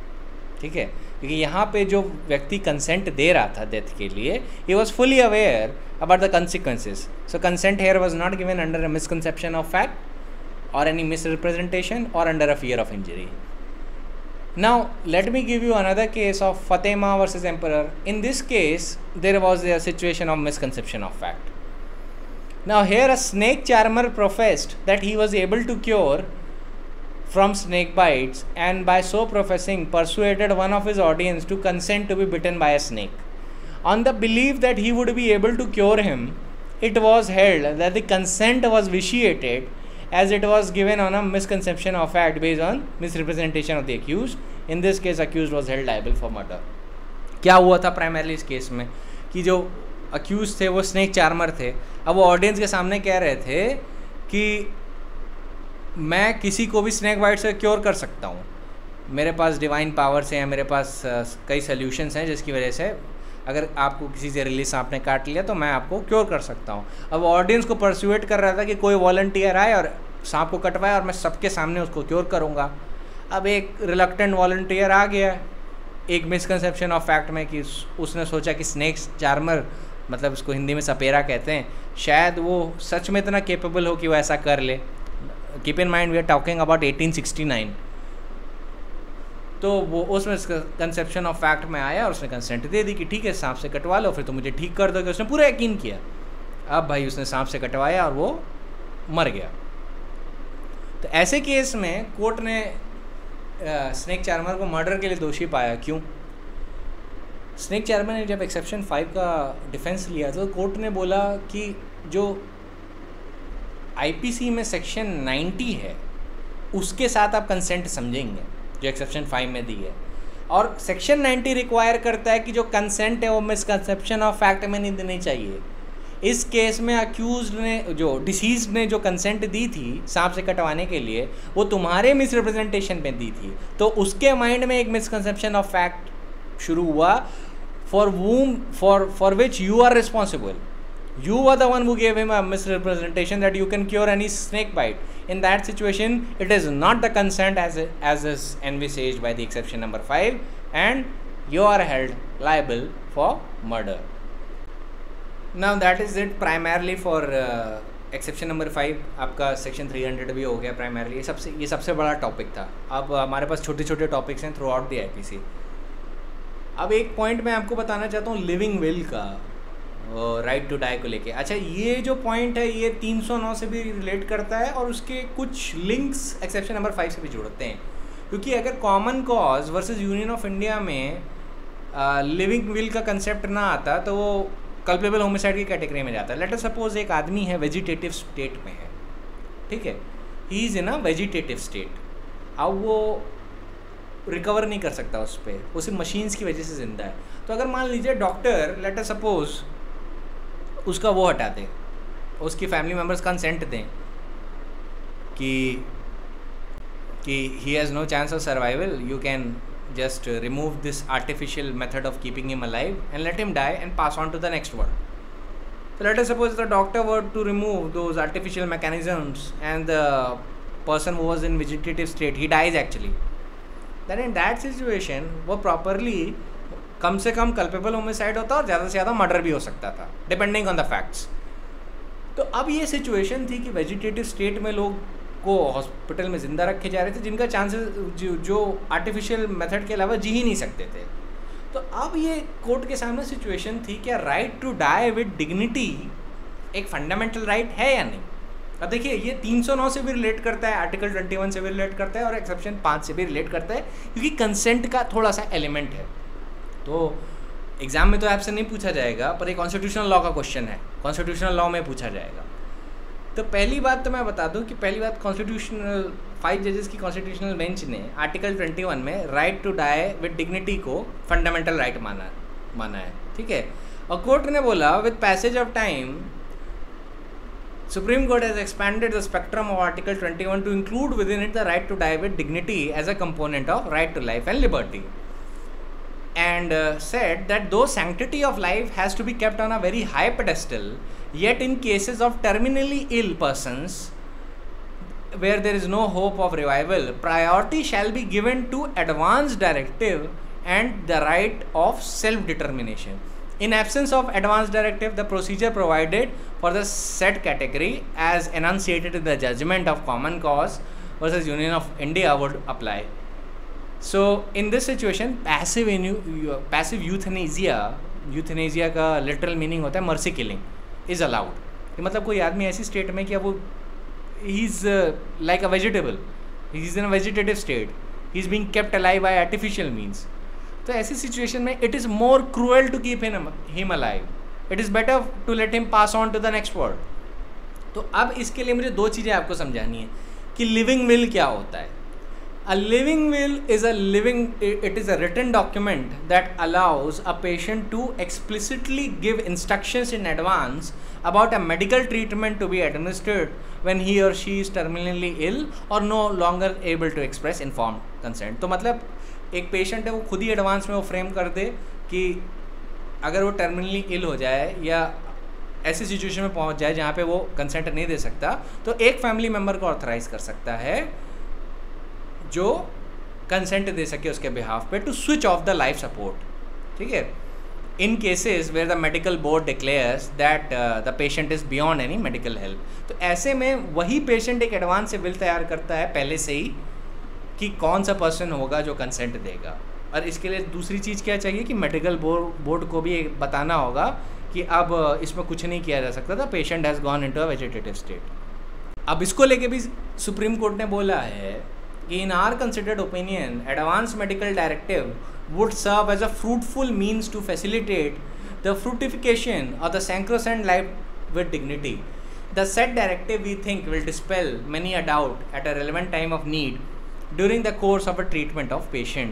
ठीक है, क्योंकि यहाँ पे जो व्यक्ति कंसेंट दे रहा था डेथ के लिए, he was fully aware about the consequences. So consent here was not given under a misconception of fact और एनी मिसरिप्रेजेंटेशन और under a fear of injury. Now let me give you another case of Fatema versus Emperor. In this case there was a situation of misconception of fact. Now here a snake charmer professed that he was able to cure from snake bites, and by so professing persuaded one of his audience to consent to be bitten by a snake. On the belief that he would be able to cure him, it was held that the consent was vitiated as it was given on a misconception of fact based on misrepresentation of the accused. In this case, accused was held liable for murder. क्या हुआ था primarily इस case में कि जो accused थे वो snake charmer थे। अब वो ऑडियंस के सामने कह रहे थे कि मैं किसी को भी स्नेक बाइट से क्योर कर सकता हूँ, मेरे पास डिवाइन पावर्स हैं, मेरे पास कई सोल्यूशंस हैं जिसकी वजह से अगर आपको किसी जहरीली सांप ने काट लिया तो मैं आपको क्योर कर सकता हूँ। अब ऑडियंस को परसुएट कर रहा था कि कोई वॉलंटियर आए और सांप को कटवाए और मैं सबके सामने उसको क्योर करूँगा। अब एक रिलक्टेंट वॉलंटियर आ गया एक मिसकंसेप्शन ऑफ फैक्ट में कि उसने सोचा कि स्नेक चार्मर, मतलब इसको हिंदी में सपेरा कहते हैं, शायद वो सच में इतना केपेबल हो कि वो ऐसा कर ले। Keep in mind we are talking about 1869। तो वो उसमें कंसेप्शन ऑफ फैक्ट में आया और उसने कंसेंट दे दी कि ठीक है सांप से कटवा लो, फिर तो मुझे ठीक कर दोगे। उसने पूरा यकीन किया। अब भाई उसने सांप से कटवाया और वो मर गया। तो ऐसे केस में कोर्ट ने स्नेक चार्मर को मर्डर के लिए दोषी पाया। क्यों? स्नेक चार्मर ने जब एक्सेप्शन 5 का डिफेंस लिया तो कोर्ट ने बोला कि जो आईपीसी में सेक्शन 90 है उसके साथ आप कंसेंट समझेंगे जो एक्सेप्शन 5 में दी है, और सेक्शन 90 रिक्वायर करता है कि जो कंसेंट है वो मिसकंसेप्शन ऑफ फैक्ट में नहीं देनी चाहिए। इस केस में अक्यूज ने, जो डिसीज ने जो कंसेंट दी थी सांप से कटवाने के लिए, वो तुम्हारे मिसरिप्रेजेंटेशन में दी थी, तो उसके माइंड में एक मिसकंसेप्शन ऑफ फैक्ट शुरू हुआ for which you are responsible. You were the one who gave him a misrepresentation that you can cure any snake bite. In that situation, it is not the consent as is envisaged by the exception number 5, and you are held liable for murder. Now that is it primarily for exception number 5। आपका section 300 भी हो गया primarily. ये सबसे बड़ा topic था। अब हमारे पास छोटे छोटे टॉपिक्स हैं थ्रू आउट द आईपीसी। अब एक पॉइंट मैं आपको बताना चाहता हूँ लिविंग विल का, राइट टू डाई को लेके। अच्छा, ये जो पॉइंट है ये 309 से भी रिलेट करता है और उसके कुछ लिंक्स एक्सेप्शन नंबर 5 से भी जोड़ते हैं, क्योंकि अगर common cause versus union of India में लिविंग विल का कंसेप्ट ना आता तो वो कल्पेबल होमिसाइड की कैटेगरी में जाता है। लेट अस सपोज एक आदमी है वेजिटेटिव स्टेट में है, ठीक है, ही is in a vegetative state. अब वो रिकवर नहीं कर सकता उस पर, वो सिर्फ मशीन्स की वजह से ज़िंदा है। तो अगर मान लीजिए डॉक्टर लेट अस सपोज उसका वो हटा दें, उसकी फैमिली मेम्बर्स कंसेंट दें कि he has no chance of survival, you can just remove this artificial method of keeping him alive and let him die and pass on to the next world. So let us suppose the doctor were to remove those artificial mechanisms and the person who was in vegetative state, he dies actually. Then in that situation वो properly कम से कम culpable homicide होता और ज़्यादा से ज़्यादा murder भी हो सकता था depending on the facts. तो अब ये situation थी कि vegetative state में लोग को हॉस्पिटल में ज़िंदा रखे जा रहे थे जिनका चांसेस जो आर्टिफिशियल मेथड के अलावा जी ही नहीं सकते थे। तो अब ये कोर्ट के सामने सिचुएशन थी, क्या right to die with dignity एक फंडामेंटल राइट है या नहीं। अब देखिए ये 309 से भी रिलेट करता है, आर्टिकल 21 से भी रिलेट करता है और एक्सेप्शन 5 से भी रिलेट करता है, क्योंकि कंसेंट का थोड़ा सा एलिमेंट है। तो एग्जाम में तो आपसे नहीं पूछा जाएगा, पर एक कॉन्स्टिट्यूशनल लॉ का क्वेश्चन है, कॉन्स्टिट्यूशनल लॉ में पूछा जाएगा। तो पहली बात तो मैं बता दूं कि पहली बात कॉन्स्टिट्यूशनल 5 जजेस की कॉन्स्टिट्यूशनल बेंच ने आर्टिकल 21 में right to die with dignity को फंडामेंटल राइट माना है, ठीक है। और कोर्ट ने बोला with passage of time Supreme Court has expanded the spectrum of article 21 to include within it the right to die with dignity as a component of right to life and liberty, and said that though sanctity of life has to be kept on a very high pedestal, yet in cases of terminally ill persons where there is no hope of revival, priority shall be given to advance directive and the right of self-determination. In absence of advance directive, the procedure provided for the said category as enunciated in the judgment of common cause versus Union of India would apply. So in this situation passive euthanasia का literal meaning होता है mercy killing is allowed. मतलब कोई आदमी ऐसी state में कि अब वो he is like a vegetable, he is in a vegetative state, he is being kept alive by artificial means. तो ऐसी सिचुएशन में it is more cruel to keep him alive, it is better to let him pass on to the next world. तो अब इसके लिए मुझे 2 चीज़ें आपको समझानी है कि लिविंग विल क्या होता है। A living will is it is a written document that allows a patient to explicitly give instructions in advance about a medical treatment to be administered when he or she is terminally ill or no longer able to express informed consent. तो मतलब एक patient है वो खुद ही advance में वो frame कर दे कि अगर वो टर्मिनली इल हो जाए या ऐसी सिचुएशन में पहुंच जाए जहाँ पे वो कंसेंट नहीं दे सकता, तो एक फैमिली मेम्बर को ऑथराइज कर सकता है जो कंसेंट दे सके उसके बिहाफ पे to switch off the life support. ठीक है, in cases where the medical board declares that the patient is beyond any medical help. तो ऐसे में वही पेशेंट एक एडवांस से विल तैयार करता है पहले से ही कि कौन सा पर्सन होगा जो कंसेंट देगा. और इसके लिए दूसरी चीज़ क्या चाहिए कि मेडिकल बोर्ड को भी बताना होगा कि अब इसमें कुछ नहीं किया जा सकता था, patient has gone into a vegetative state. अब इसको लेके भी सुप्रीम कोर्ट ने बोला है कि इन are considered opinion advance medical directive would serve as a fruitful means to facilitate the fructification of the sacrosanct life with dignity. The said directive, we think, will dispel many a doubt at a relevant time of need during the course of a treatment of patient.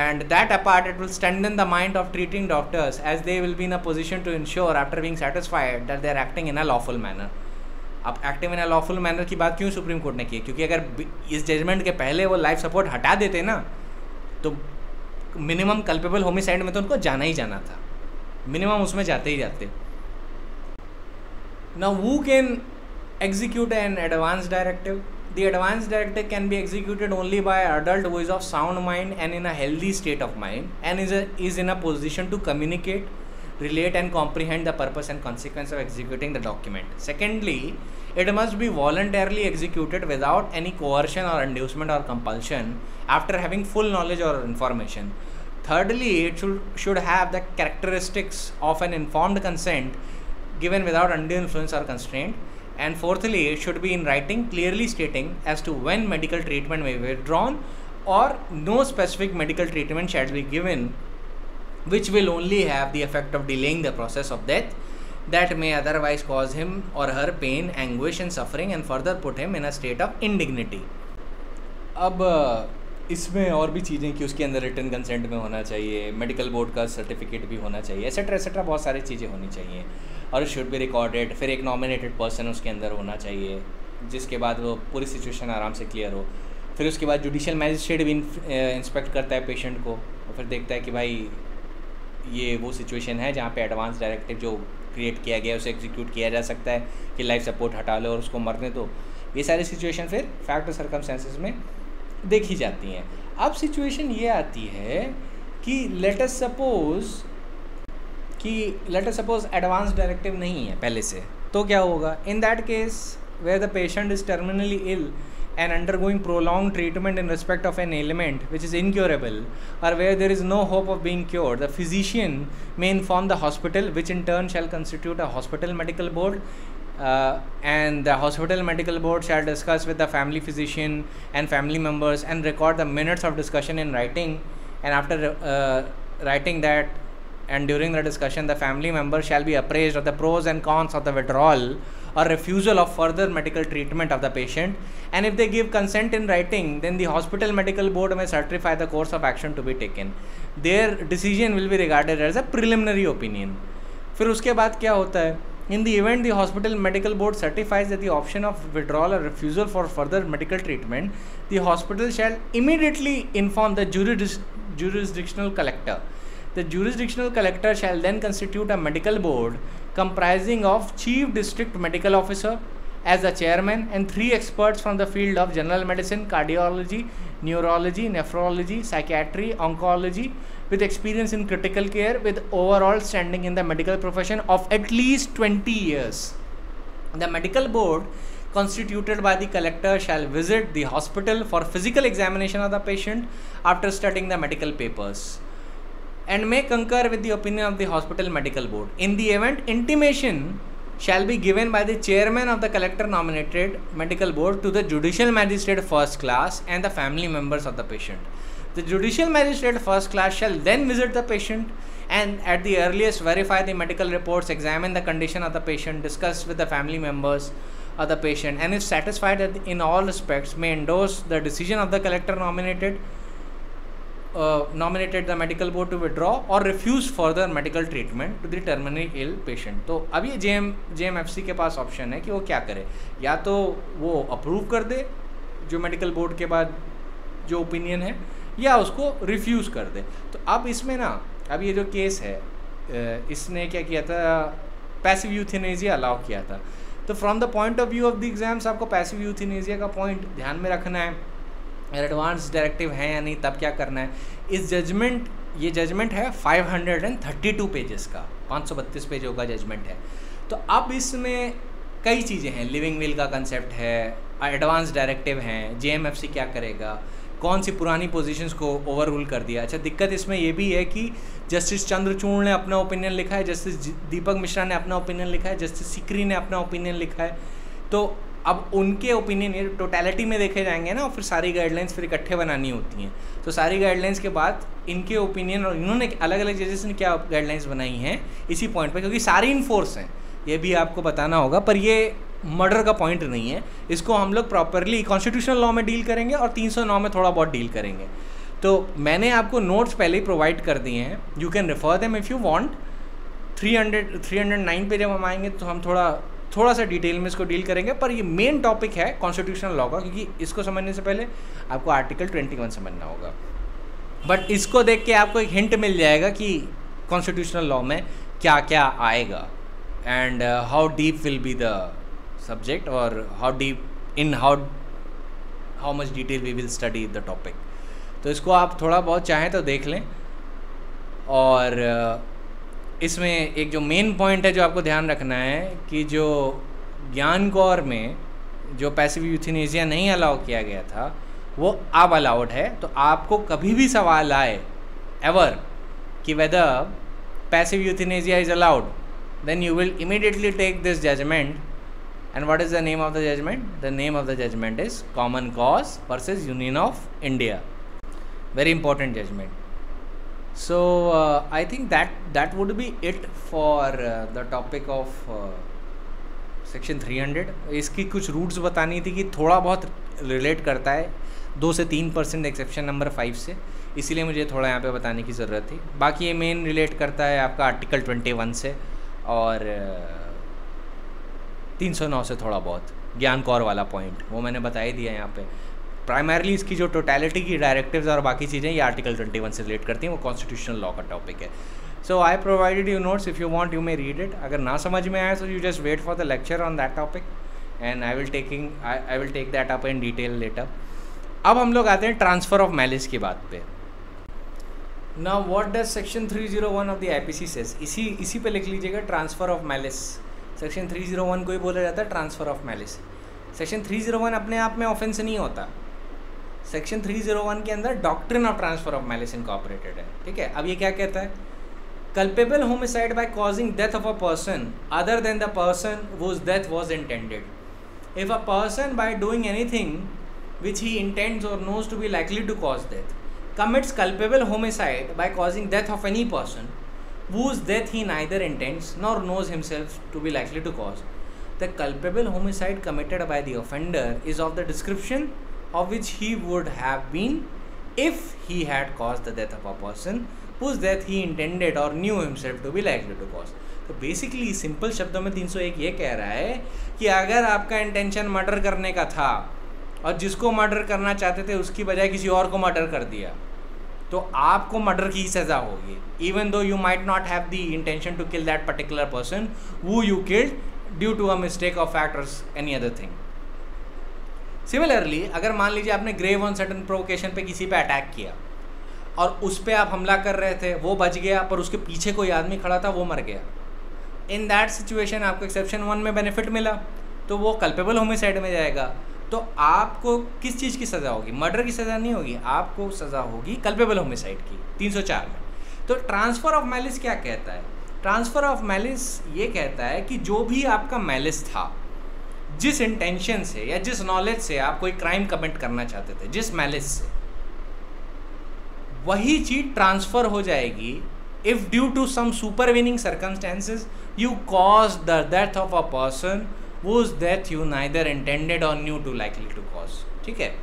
And that apart, it will strengthen the mind of treating doctors as they will be in a position to ensure, after being satisfied, that they are acting in a lawful manner. अब active in a lawful manner की बात क्यों supreme court ने की? क्योंकि अगर इस judgement के पहले वो लाइफ सपोर्ट हटा देते ना तो मिनिमम कल्पेबल होमिसाइड में तो उनको जाना ही जाना था, मिनिमम उसमें जाते ही जाते. Now who can execute an advance directive? The advance directive can be executed only by adult who is of sound mind and in a healthy state of mind and is in a position to communicate, relate and comprehend the purpose and consequence of executing the document. Secondly, it must be voluntarily executed without any coercion or inducement or compulsion after having full knowledge or information. Thirdly, it should have the characteristics of an informed consent given without undue influence or constraint. And fourthly, it should be in writing clearly stating as to when medical treatment may be withdrawn or no specific medical treatment shall be given which will only have the effect of delaying the process of death that may otherwise cause him or her pain, anguish and suffering and further put him in a state of indignity. अब इसमें और भी चीज़ें कि उसके अंदर written consent में होना चाहिए, मेडिकल बोर्ड का सर्टिफिकेट भी होना चाहिए, एसेट्रा एसेट्रा बहुत सारी चीज़ें होनी चाहिए और शुड बी रिकॉर्डेड. फिर एक नॉमिनेटेड पर्सन उसके अंदर होना चाहिए जिसके बाद वो पूरी सिचुएशन आराम से क्लियर हो. फिर उसके बाद जुडिशियल मैजिस्ट्रेट भी इंस्पेक्ट करता है पेशेंट को और फिर देखता है कि भाई ये वो सिचुएशन है जहाँ पे एडवांस डायरेक्टिव जो क्रिएट किया गया उसे एग्जीक्यूट किया जा सकता है कि लाइफ सपोर्ट हटा लो और उसको मरने दो. ये सारी सिचुएशन फिर फैक्ट और सर्कमस्टेंसेस में देखी जाती हैं. अब सिचुएशन ये आती है कि let us suppose advance directive नहीं है पहले से, तो क्या होगा? In that case where the patient is terminally ill and undergoing prolonged treatment in respect of an ailment which is incurable or where there is no hope of being cured, the physician may inform the hospital, which in turn shall constitute a hospital medical board, and the hospital medical board shall discuss with the family physician and family members and record the minutes of discussion in writing, and after writing that and during the discussion the family members shall be appraised of the pros and cons of the withdrawal or refusal of further medical treatment of the patient, and if they give consent in writing then the hospital medical board may certify the course of action to be taken. Their decision will be regarded as a preliminary opinion. फिर उसके बाद क्या होता है? In the event the hospital medical board certifies that the option of withdrawal or refusal for further medical treatment, the hospital shall immediately inform the jurisdictional collector. The jurisdictional collector shall then constitute a medical board comprising of Chief District Medical Officer as the chairman and 3 experts from the field of general medicine, cardiology, neurology, nephrology, psychiatry, oncology with experience in critical care with overall standing in the medical profession of at least 20 years. The medical board constituted by the collector shall visit the hospital for physical examination of the patient after studying the medical papers and may concur with the opinion of the hospital medical board. In the event, intimation shall be given by the chairman of the collector nominated medical board to the judicial magistrate first class and the family members of the patient. The judicial magistrate first class shall then visit the patient and at the earliest verify the medical reports, examine the condition of the patient, discuss with the family members of the patient and is satisfied that in all respects may endorse the decision of the collector nominated the medical board to withdraw or refuse further medical treatment to the terminally ill patient. तो अब ये JMFC के पास option है कि वो क्या करे, या तो वो अप्रूव कर दे जो मेडिकल बोर्ड के बाद जो ओपिनियन है, या उसको रिफ्यूज़ कर दे. तो अब इसमें ना, अब ये जो केस है इसने क्या किया था, पैसिव यूथेनेसिया अलाउ किया था. तो from the point of view of the exams आपको पैसिव यूथेनेसिया का पॉइंट ध्यान में रखना है. एडवांस डायरेक्टिव है या नहीं, तब क्या करना है. ये जजमेंट है 532 पेजेस का, 532 पेजों का जजमेंट है. तो अब इसमें कई चीज़ें हैं. लिविंग विल का कंसेप्ट है, एडवांस डायरेक्टिव हैं, JMFC क्या करेगा, कौन सी पुरानी पोजीशंस को ओवर रूल कर दिया. अच्छा, दिक्कत इसमें ये भी है कि जस्टिस चंद्रचूड़ ने अपना ओपिनियन लिखा है, जस्टिस दीपक मिश्रा ने अपना ओपिनियन लिखा है, जस्टिस सीकरी ने अपना ओपिनियन लिखा है. तो अब उनके ओपिनियन ये टोटलिटी में देखे जाएंगे ना, और फिर सारी गाइडलाइंस फिर इकट्ठे बनानी होती हैं. तो सारी गाइडलाइंस के बाद इनके ओपिनियन, और इन्होंने अलग अलग जजेस ने क्या गाइडलाइंस बनाई हैं इसी पॉइंट पे, क्योंकि सारी इनफोर्स हैं, ये भी आपको बताना होगा. पर ये मर्डर का पॉइंट नहीं है, इसको हम लोग प्रॉपरली कॉन्स्टिट्यूशनल लॉ में डील करेंगे और 309 में थोड़ा बहुत डील करेंगे. तो मैंने आपको नोट्स पहले ही प्रोवाइड कर दिए हैं, you can refer them if you want. 309 पे जब हम आएंगे तो हम थोड़ा सा डिटेल में इसको डील करेंगे. पर ये मेन टॉपिक है कॉन्स्टिट्यूशनल लॉ का, क्योंकि इसको समझने से पहले आपको आर्टिकल 21 समझना होगा. बट इसको देख के आपको एक हिंट मिल जाएगा कि कॉन्स्टिट्यूशनल लॉ में क्या क्या आएगा, and how deep will be the subject, or how much detail we will study the topic. तो इसको आप थोड़ा बहुत चाहें तो देख लें. और इसमें एक जो मेन पॉइंट है जो आपको ध्यान रखना है कि जो ज्ञान कौर में जो पैसिव यूथेनेसिया नहीं अलाउ किया गया था वो अब अलाउड है. तो आपको कभी भी सवाल आए एवर कि whether passive euthanasia is allowed, then you will immediately take this judgement. And what is the name of the judgment? The name of the judgment is Common Cause versus Union of India. Very important judgment. So I think that would be it for the topic of section 300. इसकी कुछ roots बतानी थी कि थोड़ा बहुत relate करता है 2 से 3% एक्सेप्शन नंबर 5 से, इसीलिए मुझे थोड़ा यहाँ पे बताने की ज़रूरत थी. बाकी ये मेन रिलेट करता है आपका आर्टिकल 21 से और 309 से थोड़ा बहुत. ज्ञान कौर वाला पॉइंट वो मैंने बता ही दिया यहाँ पे. प्राइमरली इसकी जो टोटलिटी की डायरेक्टिव्स और बाकी चीज़ें ये आर्टिकल 21 से रिलेट करती हैं, वो कॉन्स्टिट्यूशनल लॉ का टॉपिक है. So I provided you notes, if you want you may read it. अगर ना समझ में आए तो you just wait for the lecture on that topic and I will take that up in detail later. अब हम लोग आते हैं ट्रांसफ़र ऑफ मैलिस की बात पे. Now what does section 301 of the IPC says, इसी पे लिख लीजिएगा, ट्रांसफ़र ऑफ मैलिस. सेक्शन 301 को ही बोला जाता है ट्रांसफ़र ऑफ मैलिस. सेक्शन 301 अपने आप में ऑफेंस नहीं होता. सेक्शन 301 के अंदर doctrine of transfer of malice incorporated है. ठीक है, अब ये क्या कहता है, culpable homicide by causing death of a person other than the person whose death was intended. If a person by doing anything which he intends or knows to be likely to cause death commits culpable homicide by causing death of any person whose death he neither intends nor knows himself to be likely to cause, the culpable homicide committed by the offender is of the description of which he would have been if he had caused the death of a person whose death he intended or knew himself to be likely to cause. तो basically simple शब्दों में 301 ये कह रहा है कि अगर आपका इंटेंशन मर्डर करने का था और जिसको मर्डर करना चाहते थे उसकी बजाय किसी और को मर्डर कर दिया, तो आपको मर्डर की सज़ा होगी, even though you might not have the intention to kill that particular person who you killed due to a mistake of fact और एनी अदर थिंग. सिमिलरली अगर मान लीजिए आपने ग्रेव ऑन सडन प्रोवोकेशन पे किसी पे अटैक किया और उस पर आप हमला कर रहे थे, वो बच गया, पर उसके पीछे कोई आदमी खड़ा था, वो मर गया. इन दैट सिचुएशन आपको एक्सेप्शन 1 में बेनिफिट मिला, तो वो कल्पेबल होमिसाइड में जाएगा. तो आपको किस चीज़ की सज़ा होगी? मर्डर की सज़ा नहीं होगी, आपको सज़ा होगी कल्पेबल होमिसाइड की 304 में. तो ट्रांसफ़र ऑफ मैलिस क्या कहता है? ट्रांसफ़र ऑफ मैलिस ये कहता है कि जो भी आपका मैलिस था, जिस इंटेंशन से या जिस नॉलेज से आप कोई क्राइम कमिट करना चाहते थे, जिस मैलिस से, वही चीज़ ट्रांसफ़र हो जाएगी if due to some supervening circumstances you cause the death of a person whose death you neither intended or knew to likely to cause. ठीक है,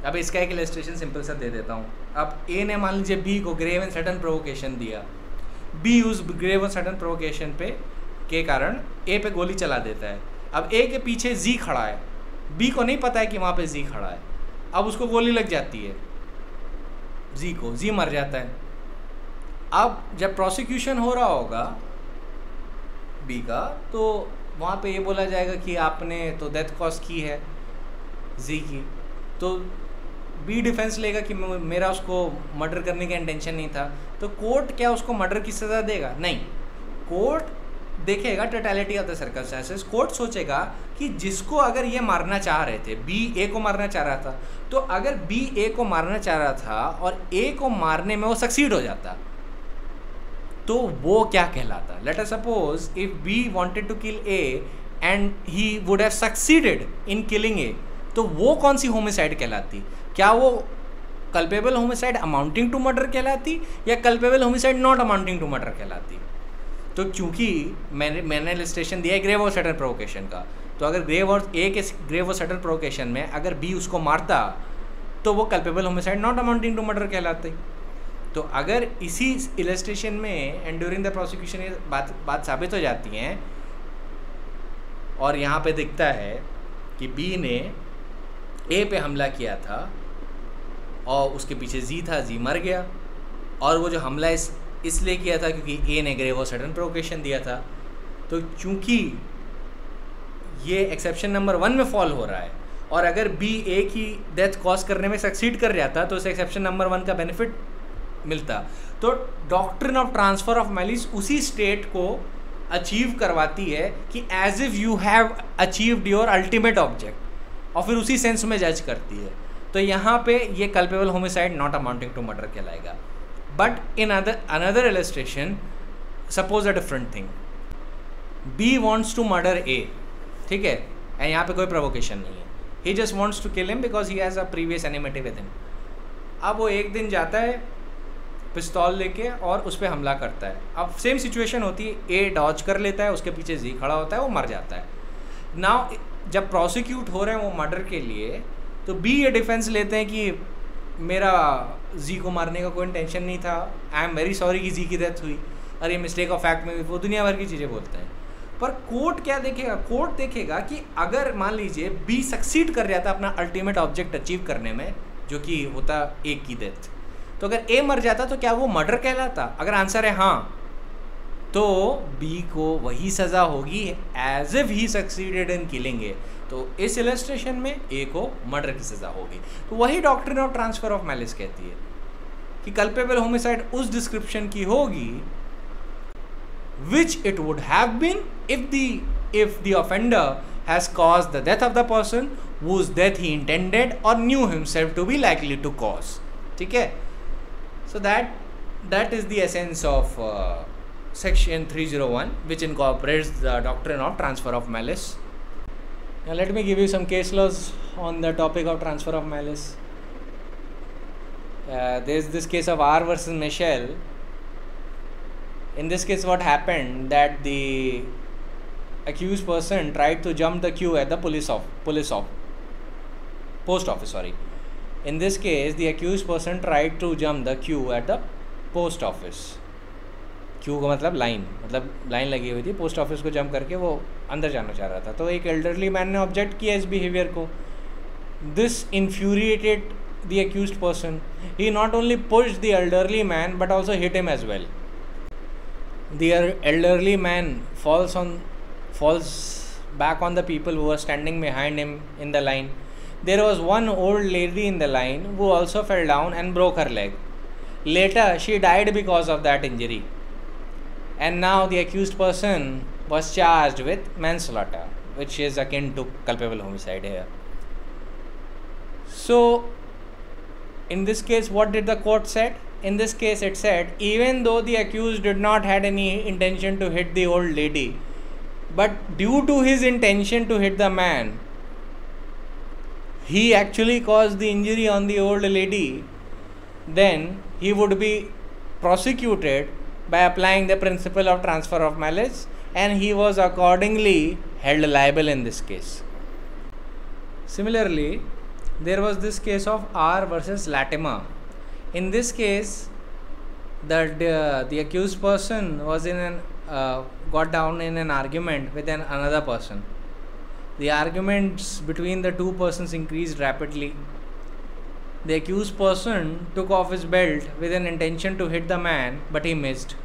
अब इसका एक इलस्ट्रेशन सिंपल सा दे देता हूँ. अब ए ने मान लीजिए बी को ग्रेव एंड सडन प्रोवोकेशन दिया, बी उस ग्रेव एंड सडन प्रोवोकेशन पे के कारण ए पे गोली चला देता है. अब ए के पीछे जी खड़ा है, बी को नहीं पता है कि वहाँ पे जी खड़ा है. अब उसको गोली लग जाती है जी को, जी मर जाता है. अब जब प्रोसिक्यूशन हो रहा होगा बी का, तो वहाँ पे ये बोला जाएगा कि आपने तो डेथ कॉज की है जी की, तो बी डिफेंस लेगा कि मेरा उसको मर्डर करने का इंटेंशन नहीं था. तो कोर्ट क्या उसको मर्डर की सज़ा देगा? नहीं, कोर्ट देखेगा totality of the circumstances. Court सोचेगा कि जिसको अगर ये मारना चाह रहे थे, बी ए को मारना चाह रहा था, तो अगर बी ए को मारना चाह रहा था और ए को मारने में वो सक्सीड हो जाता, तो वो क्या कहलाता? Let us suppose if B wanted to kill A and he would have succeeded in killing A, तो वो कौन सी होमिसाइड कहलाती? क्या वो culpable homicide amounting to murder कहलाती या culpable homicide not amounting to murder कहलाती? तो चूंकि मैंने इलस्ट्रेशन दिया है ग्रेव और सडन प्रोवोकेशन का, तो अगर ग्रेव और ए के ग्रेव और सडन प्रोवोकेशन में अगर बी उसको मारता, तो वो culpable homicide not amounting to murder कहलाते. तो अगर इसी इलस्ट्रेशन में एंड ड्यूरिंग द प्रोसिक्यूशन ये बात साबित हो जाती हैं, और यहाँ पे दिखता है कि बी ने ए पे हमला किया था और उसके पीछे जी था, जी मर गया, और वो जो हमला इसलिए किया था क्योंकि ए ने ग्रेव और सडन प्रोवोकेशन दिया था. तो चूंकि ये एक्सेप्शन नंबर 1 में फॉल हो रहा है, और अगर बी ए की डेथ कॉज करने में सक्सीड कर जाता, तो उस एक्सेप्शन नंबर 1 का बेनिफिट मिलता. तो doctrine of transfer of malice उसी स्टेट को अचीव करवाती है कि as if you have achieved your ultimate object, और फिर उसी सेंस में जज करती है. तो यहाँ पे ये culpable homicide not amounting to murder कहलाएगा. But in another illustration, suppose a different thing, B wants to murder A, ठीक है, एंड यहाँ पे कोई प्रोवोकेशन नहीं है, he just wants to kill him because he has a previous enmity with him. अब वो एक दिन जाता है पिस्तौल लेके और उस पर हमला करता है. अब सेम सिचुएशन होती है, ए डॉज कर लेता है, उसके पीछे जी खड़ा होता है, वो मर जाता है. नाउ जब प्रोसिक्यूट हो रहे हैं वो मर्डर के लिए, तो बी ये डिफेंस लेते हैं कि मेरा जी को मारने का कोई इंटेंशन नहीं था, आई एम वेरी सॉरी कि जी की डेथ हुई, अरे मिस्टेक ऑफ फैक्ट में, वो दुनिया भर की चीज़ें बोलते हैं. पर कोर्ट क्या देखेगा? कोर्ट देखेगा कि अगर मान लीजिए बी सक्सीड कर जाता अपना अल्टीमेट ऑब्जेक्ट अचीव करने में, जो कि होता ए की डेथ, तो अगर ए मर जाता तो क्या वो मर्डर कहलाता? अगर आंसर है हाँ, तो बी को वही सज़ा होगी as if he succeeded in killing A. तो इस इलस्ट्रेशन में ए को मर्डर की सज़ा होगी. तो वही doctrine of transfer of malice कहती है कि कल्पेबल होमिसाइड उस डिस्क्रिप्शन की होगी which it would have been if the offender has caused the death of the person whose death he intended or knew himself to be likely to cause. ठीक है, so that is the essence of section 301, which incorporates the doctrine of transfer of malice. Now let me give you some case laws on the topic of transfer of malice. There is this case of R versus Michel. In this case, what happened that the accused person tried to jump the queue at the post office. Sorry. In this case, the accused person tried to jump the queue at the post office. Q का मतलब line लगी हुई थी, post office को jump करके वो अंदर जाना चाह रहा था. तो एक एल्डरली मैन ने ऑब्जेक्ट किया इस बिहेवियर को. This infuriated the accused person. He not only pushed the elderly man but also hit him as well. The elderly man falls back on the people who were standing behind him in the line. There was one old lady in the line who also fell down and broke her leg. Later, she died because of that injury. And now the accused person was charged with manslaughter, which is akin to culpable homicide here. So, in this case, what did the court said? In this case, it said, even though the accused did not had any intention to hit the old lady, but due to his intention to hit the man, he actually caused the injury on the old lady, then he would be prosecuted by applying the principle of transfer of malice, and he was accordingly held liable in this case. Similarly, there was this case of R versus Latimer. In this case, the accused person was got down in an argument with another person. The arguments between the two persons increased rapidly. The accused person took off his belt with an intention to hit the man, but he missed.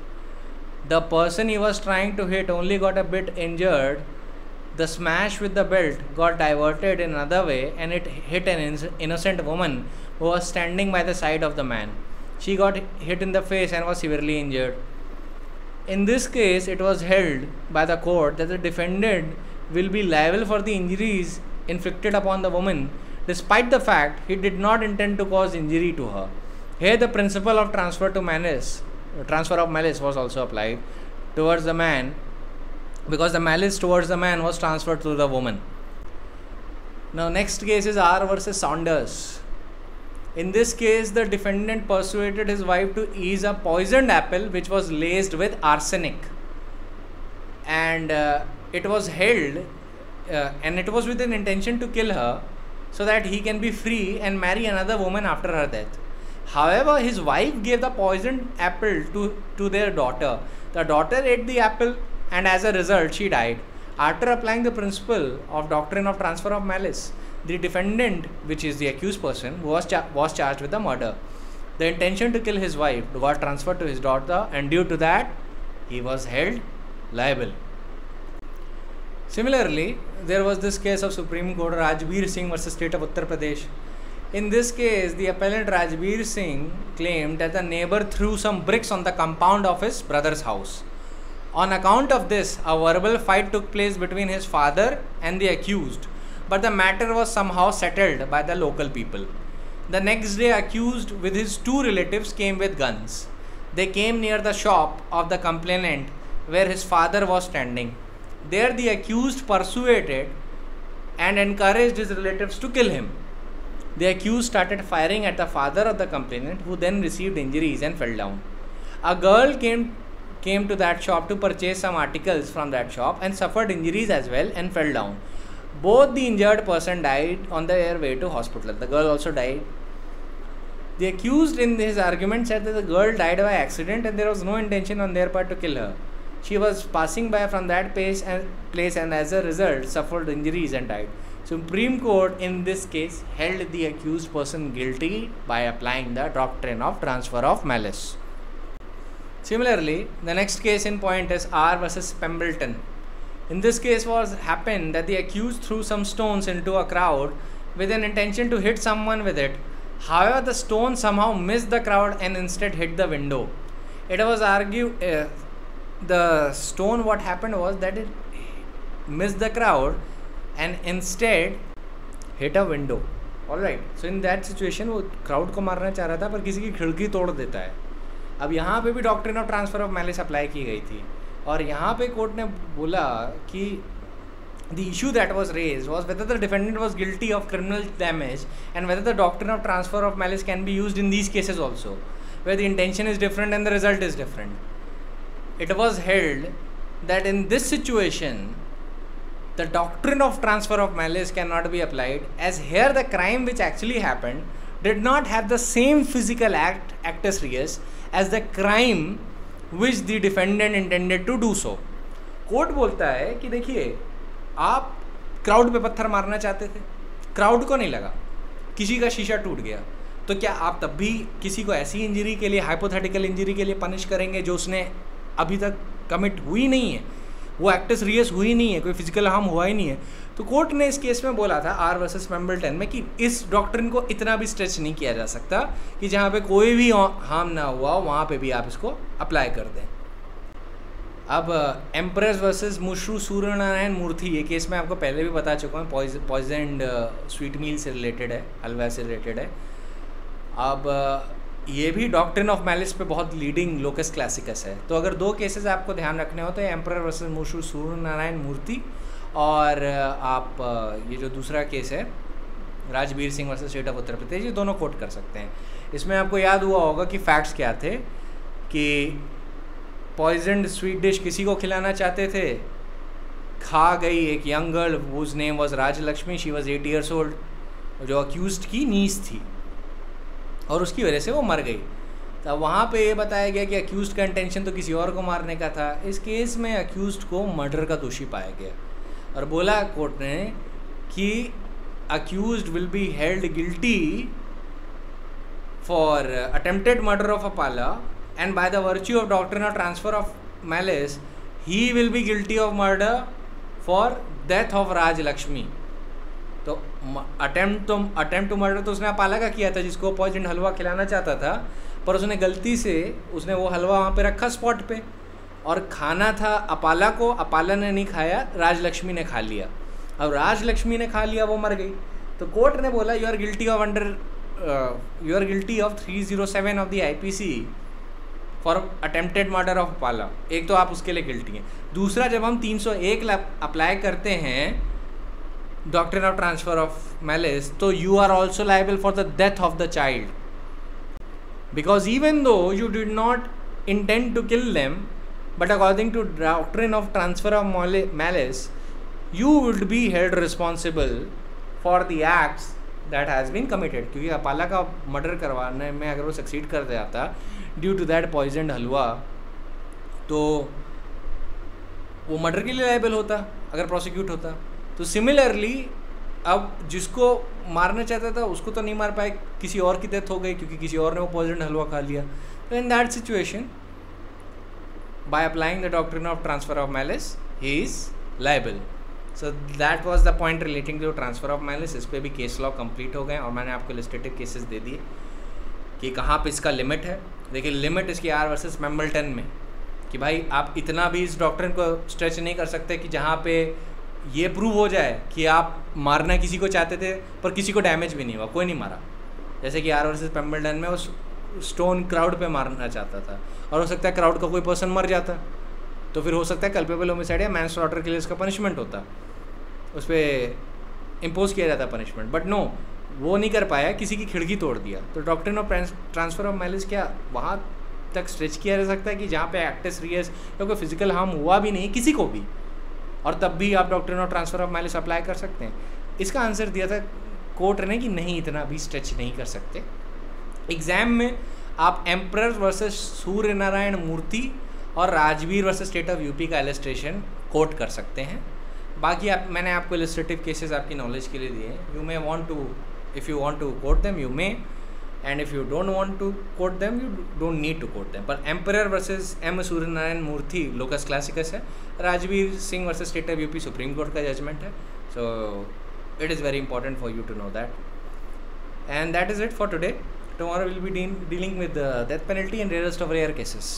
The person he was trying to hit only got a bit injured. The smash with the belt got diverted in another way, and it hit an innocent woman who was standing by the side of the man. She got hit in the face and was severely injured. In this case, it was held by the court that the defendant will be liable for the injuries inflicted upon the woman, despite the fact he did not intend to cause injury to her. Here, the principle of transfer of malice was also applied towards the man, because the malice towards the man was transferred to the woman. Now, next case is R versus Saunders. In this case, the defendant persuaded his wife to eat a poisoned apple which was laced with arsenic, and it was held and it was with an intention to kill her so that he can be free and marry another woman after her death. However, his wife gave the poisoned apple to their daughter. The daughter ate the apple, and as a result she died. After applying the principle of doctrine of transfer of malice, the defendant, which is the accused person, was charged with the murder. The intention to kill his wife got transferred to his daughter, and due to that he was held liable. Similarly, there was this case of Supreme Court, Rajbir Singh versus State of Uttar Pradesh. In this case, the appellant Rajbir Singh claimed that the neighbor threw some bricks on the compound of his brother's house. On account of this, a verbal fight took place between his father and the accused, but the matter was somehow settled by the local people. The next day, accused with his two relatives came with guns. They came near the shop of the complainant where his father was standing. There, the accused persuaded and encouraged his relatives to kill him. The accused started firing at the father of the complainant, who then received injuries and fell down. A girl came to that shop to purchase some articles from that shop and suffered injuries as well and fell down. Both the injured person died on their way to hospital. The girl also died. The accused in his argument said that the girl died by accident and there was no intention on their part to kill her. She was passing by from that place and as a result suffered injuries and died. Supreme Court in this case held the accused person guilty by applying the doctrine of transfer of malice. Similarly, the next case in point is R versus Pembleton. In this case happened that the accused threw some stones into a crowd with an intention to hit someone with it. However, the stone somehow missed the crowd and instead hit the window. It was argued the stone, what happened was that it missed the crowd and instead hit a window. Alright, so in that situation वो crowd को मारना चाह रहा था पर किसी की खिड़की तोड़ देता है. अब यहाँ पे भी doctrine of transfer of malice apply की गई थी और यहाँ पे कोर्ट ने बोला कि the issue that was raised was whether the defendant was guilty of criminal damage and whether the doctrine of transfer of malice can be used in these cases also, where the intention is different and the result is different. It was held that in this situation, the doctrine of transfer of malice cannot be applied, as here the crime which actually happened did not have the same physical actus reus as the crime which the defendant intended to do so. Court बोलता है कि देखिए, आप crowd पे पत्थर मारना चाहते थे, क्राउड को नहीं लगा, किसी का शीशा टूट गया, तो क्या आप तब भी किसी को ऐसी इंजरी के लिए, हाइपोथेटिकल इंजरी के लिए पनिश करेंगे जो उसने अभी तक कमिट हुई नहीं है, वो एक्टस रियस हुई नहीं है, कोई फिजिकल हार्म हुआ ही नहीं है? तो कोर्ट ने इस केस में बोला था आर वर्सेस पेम्बल्टन में कि इस डॉक्ट्रिन को इतना भी स्ट्रेच नहीं किया जा सकता कि जहाँ पे कोई भी हार्म ना हुआ वहाँ पे भी आप इसको अप्लाई कर दें. अब एम्प्रेस वर्सेस मुश्रू सूर्यनारायण मूर्ति, ये केस मैं आपको पहले भी बता चुका हूँ, पॉइजनड स्वीट मील से रिलेटेड है, हलवा से रिलेटेड है. अब ये भी डॉक्ट्रिन ऑफ मैलिस पे बहुत लीडिंग लोकस क्लासिकस है. तो अगर दो केसेस आपको ध्यान रखने हो तो एम्प्रेस वर्सेस मुश्रू सूर्यनारायण मूर्ति और आप ये जो दूसरा केस है Rajbir Singh versus state of Uttar Pradesh, ये दोनों कोट कर सकते हैं. इसमें आपको याद हुआ होगा कि फैक्ट्स क्या थे कि पॉइजनड स्वीट डिश किसी को खिलाना चाहते थे, खा गई एक young girl whose name was Rajalakshmi, she was 8 years old, जो अक्यूज्ड की नीस थी और उसकी वजह से वो मर गई। तब वहाँ पे ये बताया गया कि अक्यूज्ड का इंटेंशन तो किसी और को मारने का था। इस केस में अक्यूज्ड को मर्डर का दोषी पाया गया और बोला कोर्ट ने कि accused will be held guilty for attempted murder of Apala and by the virtue of doctrine of transfer of malice he will be guilty of murder for death of Rajalakshmi. तो अटेम्प्ट टू मर्डर तो उसने अपाला का किया था, जिसको poison हलवा खिलाना चाहता था, पर उसने गलती से उसने वो हलवा वहाँ पे रखा स्पॉट पे, और खाना था अपाला को, अपाला ने नहीं खाया, राजलक्ष्मी ने खा लिया। अब राजलक्ष्मी ने खा लिया, वो मर गई। तो कोर्ट ने बोला you are guilty of 307 of the IPC for attempted murder of Apala. एक तो आप उसके लिए गिल्टी हैं। दूसरा, जब हम 301 अप्लाई करते हैं doctrine of transfer of malice, तो you are also liable for the death of the child, because even though you did not intend to kill them, but according to doctrine of transfer of malice, you would be held responsible for the acts that has been committed। क्योंकि अपाला का murder करवाने में अगर वो succeed कर जाता due to that poisoned हलवा, तो वो मर्डर के लिए लायबल होता अगर प्रोसिक्यूट होता। तो सिमिलरली अब जिसको मारना चाहता था उसको तो नहीं मार पाए, किसी और की डेथ हो गई क्योंकि किसी और ने वो पॉइजन हलवा खा लिया। तो in that situation by applying the doctrine of transfer of malice he is liable. So that was the point relating to transfer of malice. इस पर भी केस लॉ कंप्लीट हो गए और मैंने आपको इलस्ट्रेटिव केसेस दे दिए कि कहाँ पे इसका लिमिट है। देखिए लिमिट इसकी आर वर्सेस मेम्बल्टन में कि भाई आप इतना भी इस डॉक्ट्रिन को स्ट्रेच नहीं कर सकते कि जहाँ पे ये प्रूव हो जाए कि आप मारना किसी को चाहते थे पर किसी को डैमेज भी नहीं हुआ, कोई नहीं मारा। जैसे कि आर वर्सेस पेम्बल्टन में उस स्टोन क्राउड पे मारना चाहता था और हो सकता है क्राउड का कोई पर्सन मर जाता, तो फिर हो सकता है कल्पेबल होमिसाइड या मैनस्लॉटर के लिए इसका पनिशमेंट होता, उस पर इम्पोज किया जाता पनिशमेंट। बट नो, वो नहीं कर पाया, किसी की खिड़की तोड़ दिया। तो doctrine of transfer of malice क्या वहाँ तक स्ट्रेच किया जा सकता है कि जहाँ पे एक्टस रियस या कोई फिजिकल हार्म हुआ भी नहीं किसी को भी, और तब भी आप doctrine of transfer of malice apply कर सकते हैं? इसका आंसर दिया था कोर्ट ने कि नहीं, इतना भी स्ट्रेच नहीं कर सकते। एग्जाम में आप एम्परर वर्सेस सूर्य नारायण मूर्ति और Rajveer versus state of UP का इलस्ट्रेशन कोट कर सकते हैं। बाकी मैंने आपको इलस्ट्रेटिव केसेस आपकी नॉलेज के लिए दिए हैं। You may want to, if you want to quote them you may, and if you don't want to quote them you don't need to quote them. पर emperor versus M Surya Narayan Murthy locus classicus है, Rajveer Singh versus state of UP supreme court का judgment है। So it is very important for you to know that, and that is it for today. Tomorrow we'll be dealing with the death penalty and rarest of rare cases.